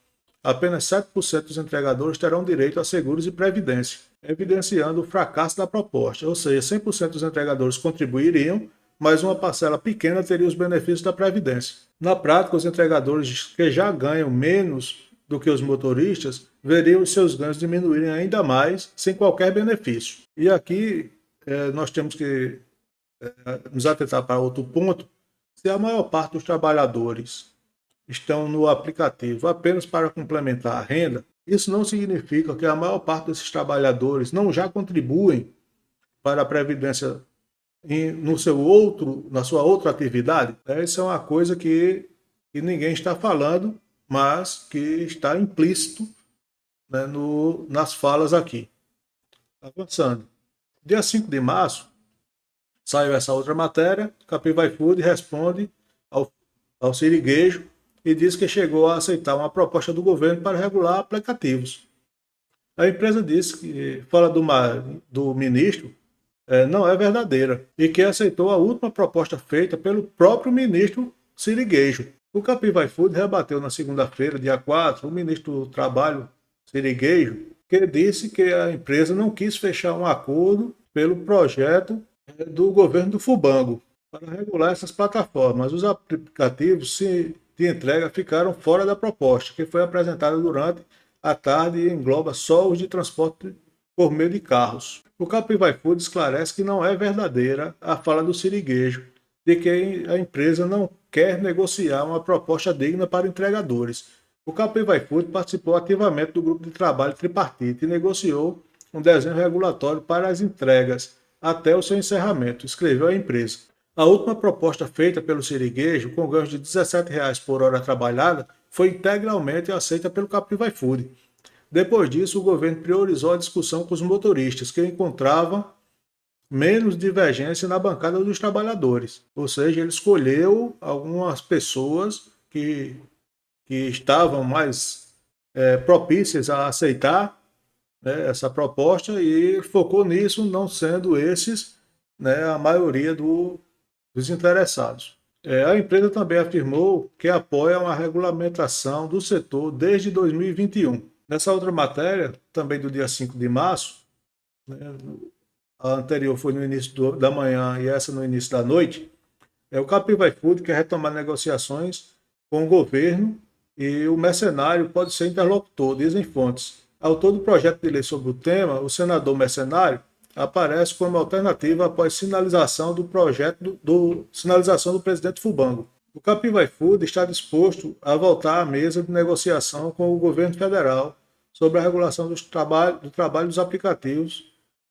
Apenas 7% dos entregadores terão direito a seguros e previdência, evidenciando o fracasso da proposta, ou seja, 100% dos entregadores contribuiriam, mas uma parcela pequena teria os benefícios da previdência. Na prática, os entregadores que já ganham menos do que os motoristas veriam os seus ganhos diminuírem ainda mais, sem qualquer benefício. E aqui nós temos que nos atentar para outro ponto: se a maior parte dos trabalhadores estão no aplicativo apenas para complementar a renda, isso não significa que a maior parte desses trabalhadores não já contribuem para a Previdência na sua outra atividade. Isso é uma coisa que ninguém está falando, mas que está implícito, né, nas falas aqui. Avançando. Dia 5 de março, saiu essa outra matéria. Capim iFood responde ao Siriguejo e diz que chegou a aceitar uma proposta do governo para regular aplicativos. A empresa disse que fala do ministro não é verdadeira e que aceitou a última proposta feita pelo próprio ministro Siriguejo. O Capim iFood rebateu na segunda-feira, dia 4, o ministro do Trabalho, Siriguejo, que disse que a empresa não quis fechar um acordo pelo projeto do governo do Fubango para regular essas plataformas. Os aplicativos de entrega ficaram fora da proposta, que foi apresentada durante a tarde e engloba só os de transporte por meio de carros. O Capim iFood esclarece que não é verdadeira a fala do Siriguejo, de que a empresa não quer negociar uma proposta digna para entregadores. O Capim iFood participou ativamente do grupo de trabalho tripartite e negociou um desenho regulatório para as entregas até o seu encerramento, escreveu a empresa. A última proposta feita pelo Siriguejo, com ganhos de R$ 17,00 por hora trabalhada, foi integralmente aceita pelo Capim iFood. Depois disso, o governo priorizou a discussão com os motoristas, que encontravam menos divergência na bancada dos trabalhadores. Ou seja, ele escolheu algumas pessoas que estavam mais propícias a aceitar, né, essa proposta, e focou nisso, não sendo esses, né, a maioria dos interessados. A empresa também afirmou que apoia uma regulamentação do setor desde 2021. Nessa outra matéria, também do dia 5 de março, né, a anterior foi no início da manhã e essa no início da noite, o Capim iFood quer retomar negociações com o governo e o mercenário pode ser interlocutor, dizem fontes. Autor do projeto de lei sobre o tema, o senador mercenário aparece como alternativa após sinalização do projeto sinalização do presidente Fubango. O Capim iFood está disposto a voltar à mesa de negociação com o governo federal sobre a regulação do trabalho dos aplicativos,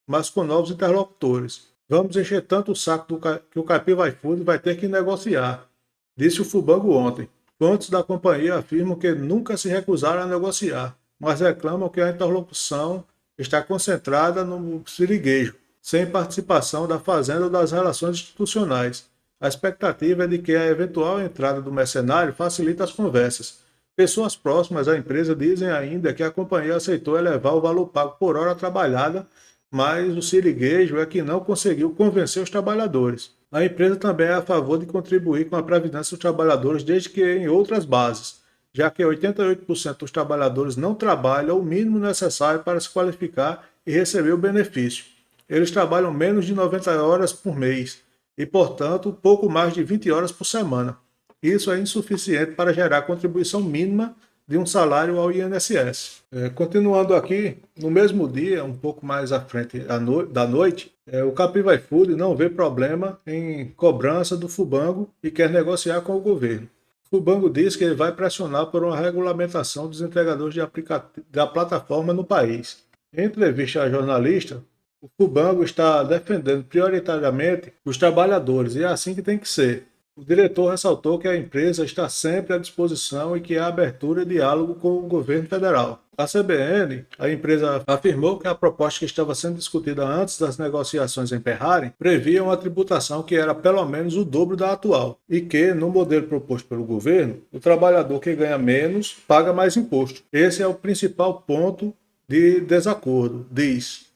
mas com novos interlocutores. Vamos encher tanto o saco que o Capim iFood vai ter que negociar, disse o Fubango ontem. Fontes da companhia afirmam que nunca se recusaram a negociar, mas reclamam que a interlocução está concentrada no Siriguejo, sem participação da Fazenda ou das relações institucionais. A expectativa é de que a eventual entrada do mercenário facilite as conversas. Pessoas próximas à empresa dizem ainda que a companhia aceitou elevar o valor pago por hora trabalhada, mas o Siriguejo é que não conseguiu convencer os trabalhadores. A empresa também é a favor de contribuir com a previdência dos trabalhadores, desde que em outras bases, já que 88% dos trabalhadores não trabalham o mínimo necessário para se qualificar e receber o benefício. Eles trabalham menos de 90 horas por mês e, portanto, pouco mais de 20 horas por semana. Isso é insuficiente para gerar a contribuição mínima de um salário ao INSS. Continuando aqui, no mesmo dia, um pouco mais à frente da noite, o Capim iFood não vê problema em cobrança do Fubango e quer negociar com o governo. O Fubango diz que ele vai pressionar por uma regulamentação dos entregadores da plataforma no país. Em entrevista a jornalista, O Fubango está defendendo prioritariamente os trabalhadores e é assim que tem que ser. O diretor ressaltou que a empresa está sempre à disposição e que há abertura e diálogo com o governo federal. A CBN, a empresa, afirmou que a proposta que estava sendo discutida antes das negociações emperrarem previa uma tributação que era pelo menos o dobro da atual e que, no modelo proposto pelo governo, o trabalhador que ganha menos paga mais imposto. Esse é o principal ponto de desacordo, diz.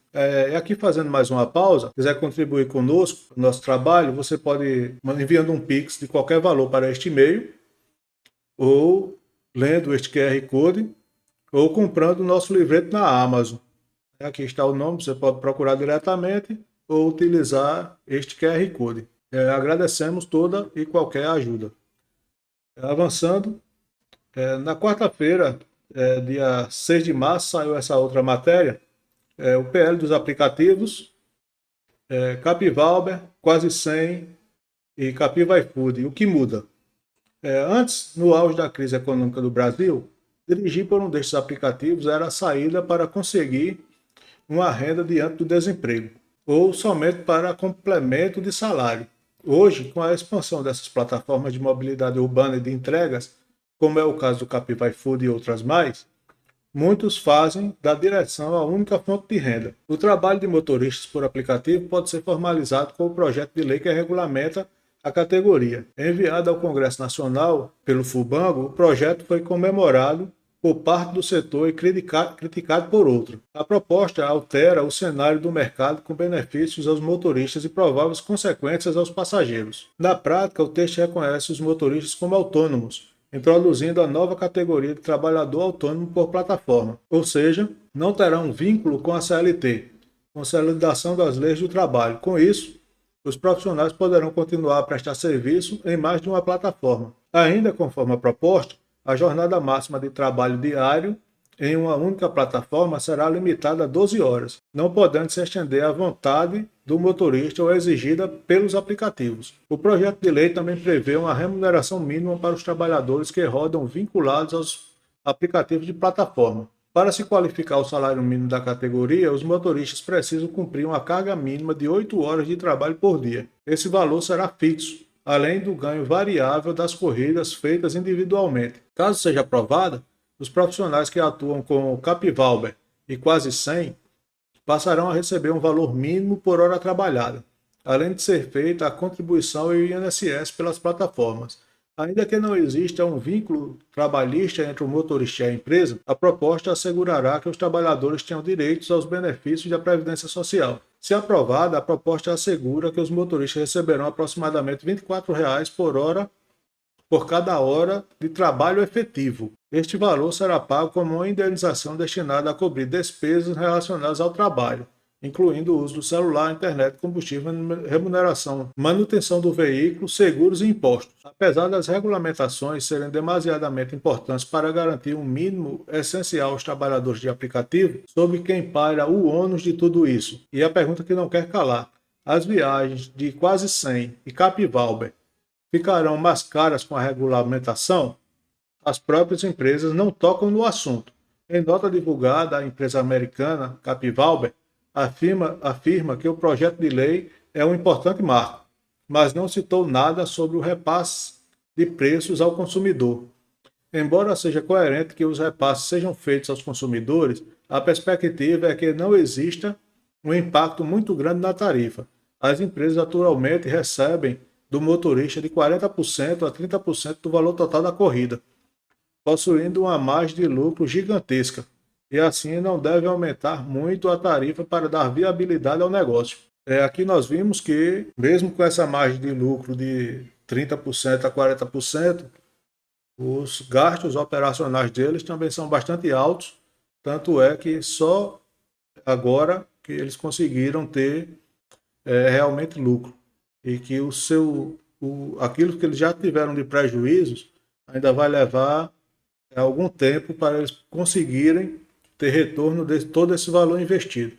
Aqui fazendo mais uma pausa, quiser contribuir conosco no nosso trabalho, você pode enviando um Pix de qualquer valor para este e-mail, ou lendo este QR Code, ou comprando o nosso livreto na Amazon. Aqui está o nome, você pode procurar diretamente ou utilizar este QR Code. Agradecemos toda e qualquer ajuda. Avançando, na quarta-feira, dia 6 de março, saiu essa outra matéria. O PL dos aplicativos, Capivalber, Quase 100 e Capivai Food. O que muda? Antes, no auge da crise econômica do Brasil, dirigir por um destes aplicativos era a saída para conseguir uma renda diante do desemprego, ou somente para complemento de salário. Hoje, com a expansão dessas plataformas de mobilidade urbana e de entregas, como é o caso do Capivai Food e outras mais, muitos fazem da direção a única fonte de renda. O trabalho de motoristas por aplicativo pode ser formalizado com o projeto de lei que regulamenta a categoria. Enviado ao Congresso Nacional pelo Fubango, o projeto foi comemorado por parte do setor e criticado por outro. A proposta altera o cenário do mercado com benefícios aos motoristas e prováveis consequências aos passageiros. Na prática, o texto reconhece os motoristas como autônomos, introduzindo a nova categoria de trabalhador autônomo por plataforma, ou seja, não terá um vínculo com a CLT, Consolidação das Leis do Trabalho. Com isso, os profissionais poderão continuar a prestar serviço em mais de uma plataforma. Ainda conforme a proposta, a jornada máxima de trabalho diário em uma única plataforma será limitada a 12 horas, não podendo se estender à vontade do motorista ou exigida pelos aplicativos. O projeto de lei também prevê uma remuneração mínima para os trabalhadores que rodam vinculados aos aplicativos de plataforma. Para se qualificar ao salário mínimo da categoria, os motoristas precisam cumprir uma carga mínima de 8 horas de trabalho por dia. Esse valor será fixo, além do ganho variável das corridas feitas individualmente. Caso seja aprovada, os profissionais que atuam com o Capivalber e Quase 100 passarão a receber um valor mínimo por hora trabalhada, além de ser feita a contribuição e o INSS pelas plataformas. Ainda que não exista um vínculo trabalhista entre o motorista e a empresa, a proposta assegurará que os trabalhadores tenham direitos aos benefícios da Previdência Social. Se aprovada, a proposta assegura que os motoristas receberão aproximadamente R$ 24,00 por hora por cada hora de trabalho efetivo. Este valor será pago como uma indenização destinada a cobrir despesas relacionadas ao trabalho, incluindo o uso do celular, internet, combustível, remuneração, manutenção do veículo, seguros e impostos. Apesar das regulamentações serem demasiadamente importantes para garantir um mínimo essencial aos trabalhadores de aplicativo, sobre quem paira o ônus de tudo isso? E a pergunta que não quer calar: as viagens de Quase 100 e Capivalber ficarão mais caras com a regulamentação? As próprias empresas não tocam no assunto. Em nota divulgada, a empresa americana Capivalber afirma que o projeto de lei é um importante marco, mas não citou nada sobre o repasse de preços ao consumidor. Embora seja coerente que os repasses sejam feitos aos consumidores, a perspectiva é que não exista um impacto muito grande na tarifa. As empresas atualmente recebem do motorista de 40% a 30% do valor total da corrida, possuindo uma margem de lucro gigantesca, e assim não deve aumentar muito a tarifa para dar viabilidade ao negócio. Aqui nós vimos que, mesmo com essa margem de lucro de 30% a 40%, os gastos operacionais deles também são bastante altos, tanto é que só agora que eles conseguiram ter realmente lucro, e que aquilo que eles já tiveram de prejuízos ainda vai levar algum tempo para eles conseguirem ter retorno de todo esse valor investido.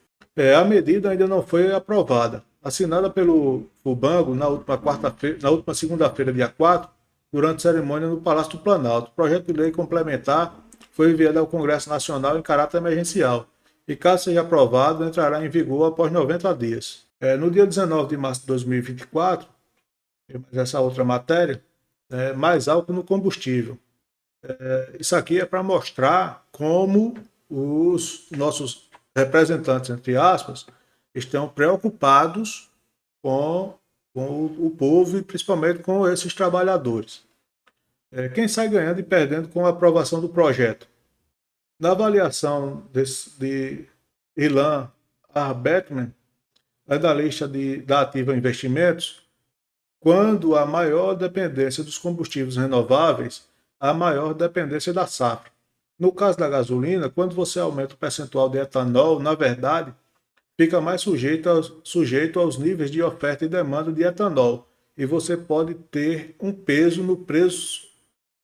A medida ainda não foi aprovada. Assinada pelo Fubango na última segunda-feira, dia 4, durante cerimônia no Palácio do Planalto. O projeto de lei complementar foi enviado ao Congresso Nacional em caráter emergencial e, caso seja aprovado, entrará em vigor após 90 dias. No dia 19 de março de 2024, essa outra matéria, mais álcool no combustível. Isso aqui é para mostrar como os nossos representantes, entre aspas, estão preocupados com o povo e principalmente com esses trabalhadores. Quem sai ganhando e perdendo com a aprovação do projeto? Na avaliação de Ilan Arbetman, analista da Ativa Investimentos, quando a maior dependência dos combustíveis renováveis, a maior dependência da safra. No caso da gasolina, quando você aumenta o percentual de etanol, na verdade, fica mais sujeito aos níveis de oferta e demanda de etanol, e você pode ter um peso no preço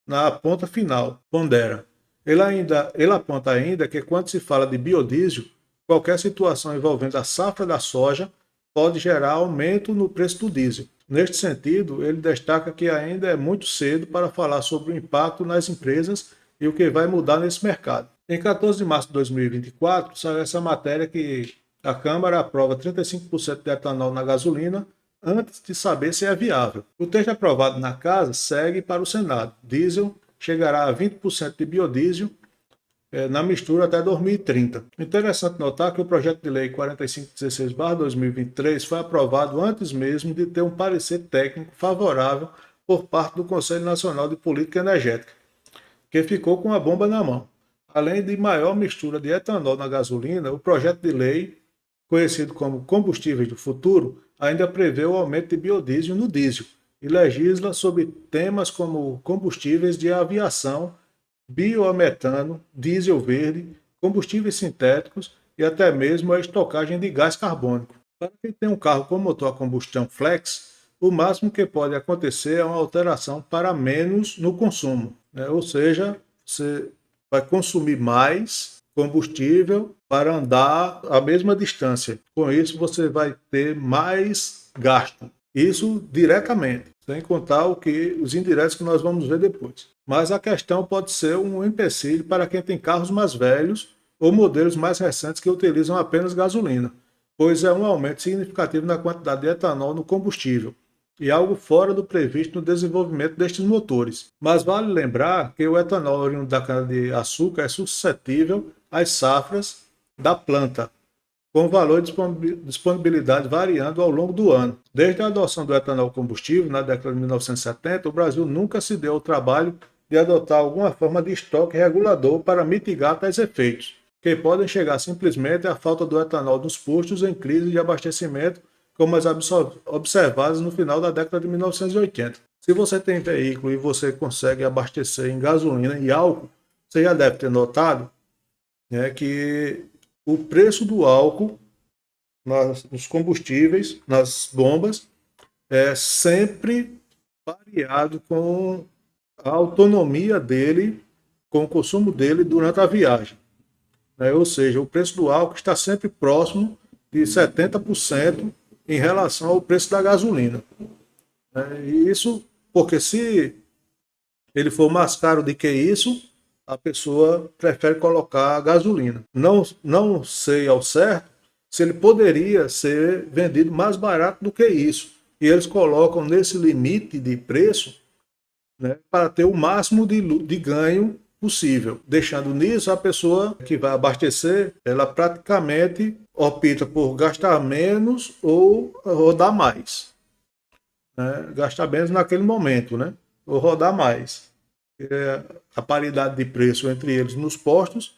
na ponta final, pondera. Ele aponta ainda que quando se fala de biodiesel, qualquer situação envolvendo a safra da soja pode gerar aumento no preço do diesel. Neste sentido, ele destaca que ainda é muito cedo para falar sobre o impacto nas empresas e o que vai mudar nesse mercado. Em 14 de março de 2024, saiu essa matéria que a Câmara aprova 35% de etanol na gasolina antes de saber se é viável. O texto aprovado na Casa segue para o Senado. Diesel chegará a 20% de biodiesel na mistura até 2030. Interessante notar que o projeto de lei 4516/2023 foi aprovado antes mesmo de ter um parecer técnico favorável por parte do Conselho Nacional de Política Energética, que ficou com a bomba na mão. Além de maior mistura de etanol na gasolina, o projeto de lei, conhecido como Combustíveis do Futuro, ainda prevê o aumento de biodiesel no diesel e legisla sobre temas como combustíveis de aviação, biometano, diesel verde, combustíveis sintéticos e até mesmo a estocagem de gás carbônico. Para quem tem um carro com motor a combustão flex, o máximo que pode acontecer é uma alteração para menos no consumo, ou seja, você vai consumir mais combustível para andar a mesma distância. Com isso, você vai ter mais gasto. Isso diretamente, sem contar os indiretos que nós vamos ver depois. Mas a questão pode ser um empecilho para quem tem carros mais velhos ou modelos mais recentes que utilizam apenas gasolina, pois é um aumento significativo na quantidade de etanol no combustível e algo fora do previsto no desenvolvimento destes motores. Mas vale lembrar que o etanol oriundo da cana-de-açúcar é suscetível às safras da planta, com valor de disponibilidade variando ao longo do ano. Desde a adoção do etanol combustível, na década de 1970, o Brasil nunca se deu ao trabalho de adotar alguma forma de estoque regulador para mitigar tais efeitos, que podem chegar simplesmente à falta do etanol nos postos em crise de abastecimento, como as observadas no final da década de 1980. Se você tem veículo e você consegue abastecer em gasolina e álcool, você já deve ter notado que o preço do álcool nos combustíveis, nas bombas, é sempre variado com a autonomia dele, com o consumo dele durante a viagem. Ou seja, o preço do álcool está sempre próximo de 70% em relação ao preço da gasolina. E isso porque se ele for mais caro do que isso, a pessoa prefere colocar a gasolina. Não sei ao certo se ele poderia ser vendido mais barato do que isso. E eles colocam nesse limite de preço para ter o máximo de ganho possível. Deixando nisso, a pessoa que vai abastecer, ela praticamente opta por gastar menos ou rodar mais. Gastar menos naquele momento, ou rodar mais. A paridade de preço entre eles nos postos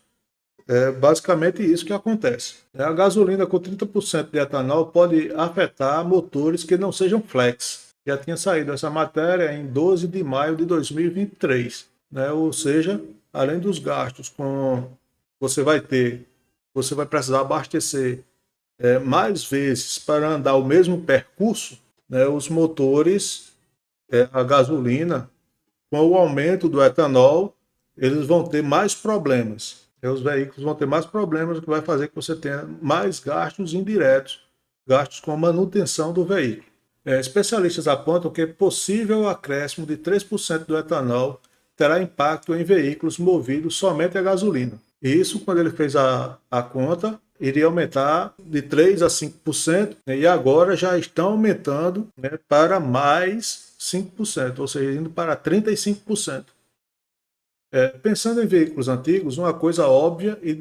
é basicamente isso que acontece. A gasolina com 30% de etanol pode afetar motores que não sejam flex. Já tinha saído essa matéria em 12 de maio de 2023. Ou seja, além dos gastos você vai precisar abastecer mais vezes para andar o mesmo percurso, os motores, a gasolina, com o aumento do etanol, eles vão ter mais problemas. Os veículos vão ter mais problemas, o que vai fazer que você tenha mais gastos indiretos, gastos com manutenção do veículo. Especialistas apontam que possível acréscimo de 3% do etanol terá impacto em veículos movidos somente a gasolina. E isso, quando ele fez a conta, iria aumentar de 3 a 5%, né, e agora já estão aumentando, né, para mais 5%, ou seja, indo para 35%. Pensando em veículos antigos, uma coisa óbvia e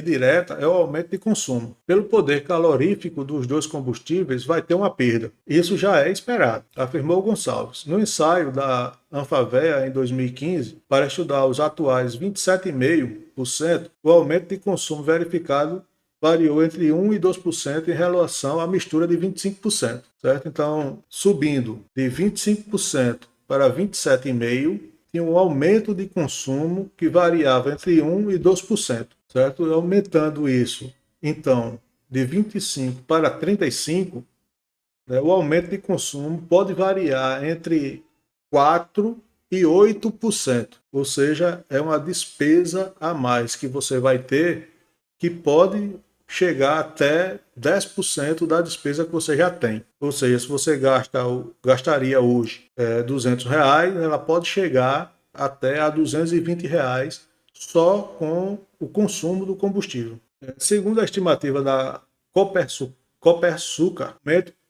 direta é o aumento de consumo. Pelo poder calorífico dos dois combustíveis, vai ter uma perda. Isso já é esperado, afirmou Gonçalves. No ensaio da Anfavea em 2015, para estudar os atuais 27,5%, o aumento de consumo verificado variou entre 1 e 2% em relação à mistura de 25%, certo? Então, subindo de 25% para 27,5%, tinha um aumento de consumo que variava entre 1 e 2%, certo? Aumentando isso, então, de 25 para 35, né, o aumento de consumo pode variar entre 4 e 8%, ou seja, é uma despesa a mais que você vai ter que pode chegar até 10% da despesa que você já tem. Ou seja, se você gastaria hoje R$ 200, ela pode chegar até a R$ 220 só com o consumo do combustível. Segundo a estimativa da Copersucar,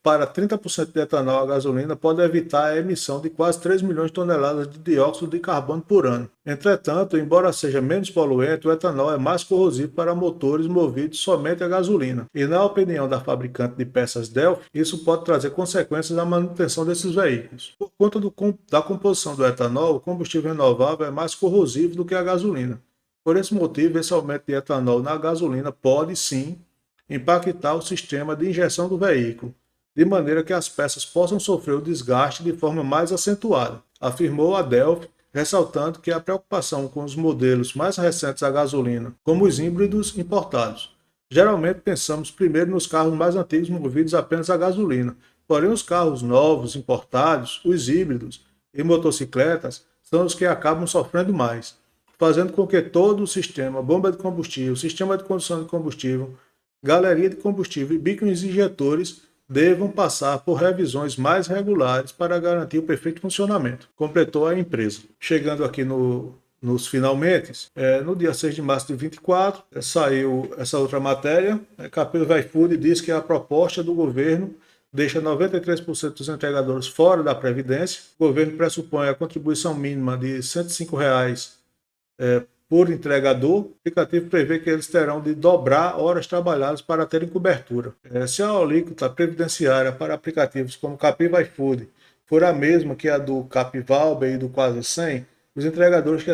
para 30% de etanol a gasolina pode evitar a emissão de quase 3 milhões de toneladas de dióxido de carbono por ano. Entretanto, embora seja menos poluente, o etanol é mais corrosivo para motores movidos somente a gasolina. E na opinião da fabricante de peças Delphi, isso pode trazer consequências na manutenção desses veículos. Por conta da composição do etanol, o combustível renovável é mais corrosivo do que a gasolina. Por esse motivo, esse aumento de etanol na gasolina pode sim impactar o sistema de injeção do veículo, de maneira que as peças possam sofrer o desgaste de forma mais acentuada, afirmou a Delphi, ressaltando que a preocupação com os modelos mais recentes a gasolina, como os híbridos importados. Geralmente pensamos primeiro nos carros mais antigos movidos apenas a gasolina, porém os carros novos importados, os híbridos e motocicletas são os que acabam sofrendo mais, fazendo com que todo o sistema, bomba de combustível, sistema de condução de combustível, galeria de combustível e bicos injetores devam passar por revisões mais regulares para garantir o perfeito funcionamento, completou a empresa. Chegando aqui nos finalmente, no dia 6 de março de 24, saiu essa outra matéria. Capelo iFood diz que a proposta do governo deixa 93% dos entregadores fora da Previdência. O governo pressupõe a contribuição mínima de R$ 105 por entregador. O aplicativo prevê que eles terão de dobrar horas trabalhadas para terem cobertura. Se a alíquota previdenciária para aplicativos como Captiva iFood for a mesma que a do Capivalber e do Quase 100, os entregadores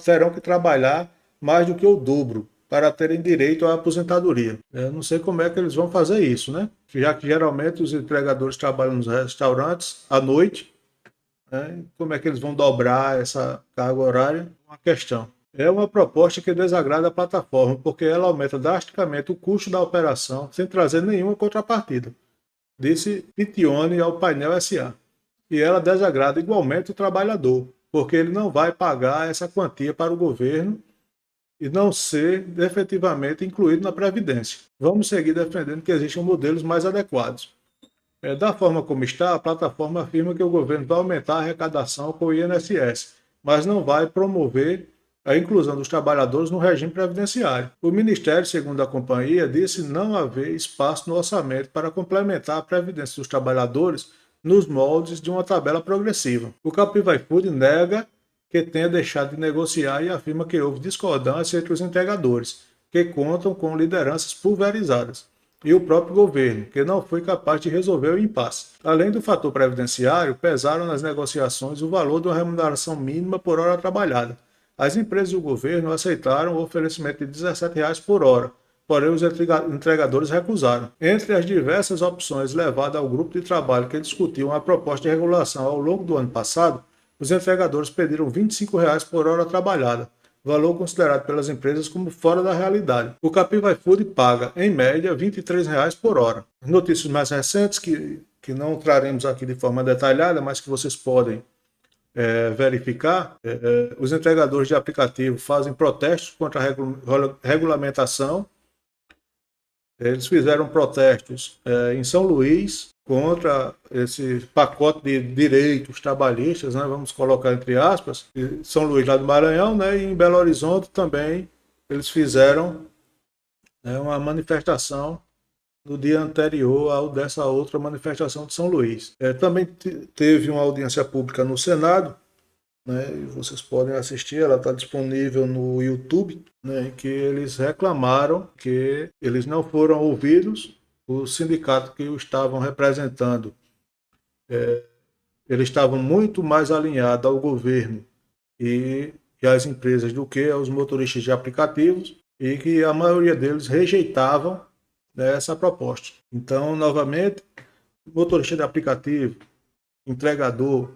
terão que trabalhar mais do que o dobro para terem direito à aposentadoria. Eu não sei como é que eles vão fazer isso, né? Já que geralmente os entregadores trabalham nos restaurantes à noite, né? Como é que eles vão dobrar essa carga horária? Uma questão. É uma proposta que desagrada a plataforma, porque ela aumenta drasticamente o custo da operação sem trazer nenhuma contrapartida, disse Pitione ao Painel SA. E ela desagrada igualmente o trabalhador, porque ele não vai pagar essa quantia para o governo e não ser efetivamente incluído na Previdência. Vamos seguir defendendo que existam modelos mais adequados. Da forma como está, a plataforma afirma que o governo vai aumentar a arrecadação com o INSS, mas não vai promover a inclusão dos trabalhadores no regime previdenciário. O Ministério, segundo a companhia, disse não haver espaço no orçamento para complementar a previdência dos trabalhadores nos moldes de uma tabela progressiva. O Captiva iFood nega que tenha deixado de negociar e afirma que houve discordância entre os entregadores, que contam com lideranças pulverizadas, e o próprio governo, que não foi capaz de resolver o impasse. Além do fator previdenciário, pesaram nas negociações o valor de uma remuneração mínima por hora trabalhada. As empresas e o governo aceitaram o oferecimento de R$ 17 por hora, porém os entregadores recusaram. Entre as diversas opções levadas ao grupo de trabalho que discutiu uma proposta de regulação ao longo do ano passado, os entregadores pediram R$ 25 por hora trabalhada, valor considerado pelas empresas como fora da realidade. O Captiva iFood paga, em média, R$ 23 por hora. Notícias mais recentes, que não traremos aqui de forma detalhada, mas que vocês podem verificar, os entregadores de aplicativo fazem protestos contra a regulamentação. Eles fizeram protestos em São Luís contra esse pacote de direitos trabalhistas, né, vamos colocar entre aspas, São Luís lá do Maranhão, né, e em Belo Horizonte também eles fizeram, né, uma manifestação no dia anterior ao dessa outra manifestação de São Luís. Também teve uma audiência pública no Senado, né, e vocês podem assistir, ela está disponível no YouTube, né, em que eles reclamaram que eles não foram ouvidos, o sindicato que o estavam representando, eles estavam muito mais alinhados ao governo e às empresas do que aos motoristas de aplicativos, e que a maioria deles rejeitavam, né, essa proposta. Então, novamente, motorista de aplicativo, entregador,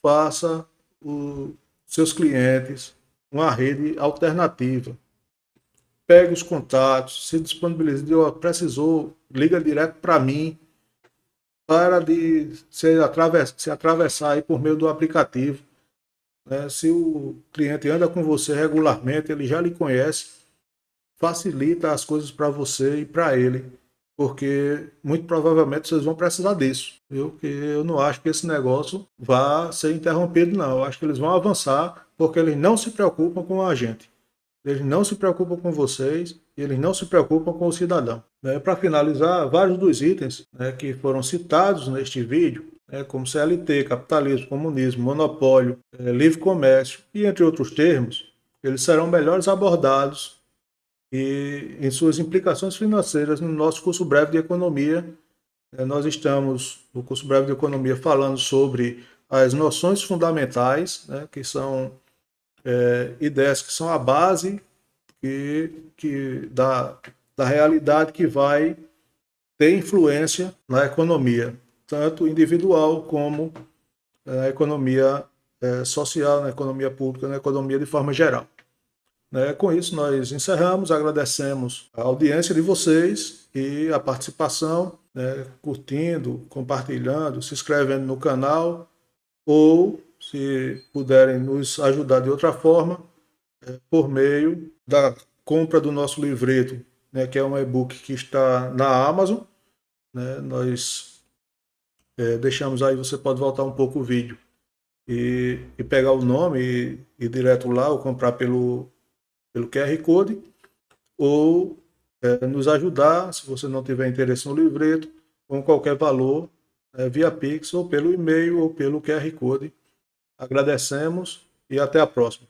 faça os seus clientes uma rede alternativa. Pegue os contatos, se disponibilize, precisou, liga direto para mim, para de se atravessar aí por meio do aplicativo. Né? Se o cliente anda com você regularmente, ele já lhe conhece, facilita as coisas para você e para ele, porque muito provavelmente vocês vão precisar disso. Porque eu não acho que esse negócio vá ser interrompido, não. Eu acho que eles vão avançar, porque eles não se preocupam com a gente. Eles não se preocupam com vocês e eles não se preocupam com o cidadão. Para finalizar, vários dos itens, né, que foram citados neste vídeo, como CLT, capitalismo, comunismo, monopólio, livre comércio e entre outros termos, eles serão melhores abordados e em suas implicações financeiras no nosso curso breve de economia. Nós estamos no curso breve de economia falando sobre as noções fundamentais, né, que são ideias que são a base da realidade que vai ter influência na economia, tanto individual como na economia social, na economia pública, na economia de forma geral. Com isso, nós encerramos, agradecemos a audiência de vocês e a participação, curtindo, compartilhando, se inscrevendo no canal, ou, se puderem nos ajudar de outra forma, por meio da compra do nosso livreto, que é um e-book que está na Amazon. Nós deixamos aí, você pode voltar um pouco o vídeo e pegar o nome e ir direto lá, ou comprar pelo QR Code, ou nos ajudar, se você não tiver interesse no livreto, com qualquer valor, via Pix, ou pelo e-mail, ou pelo QR Code. Agradecemos e até a próxima.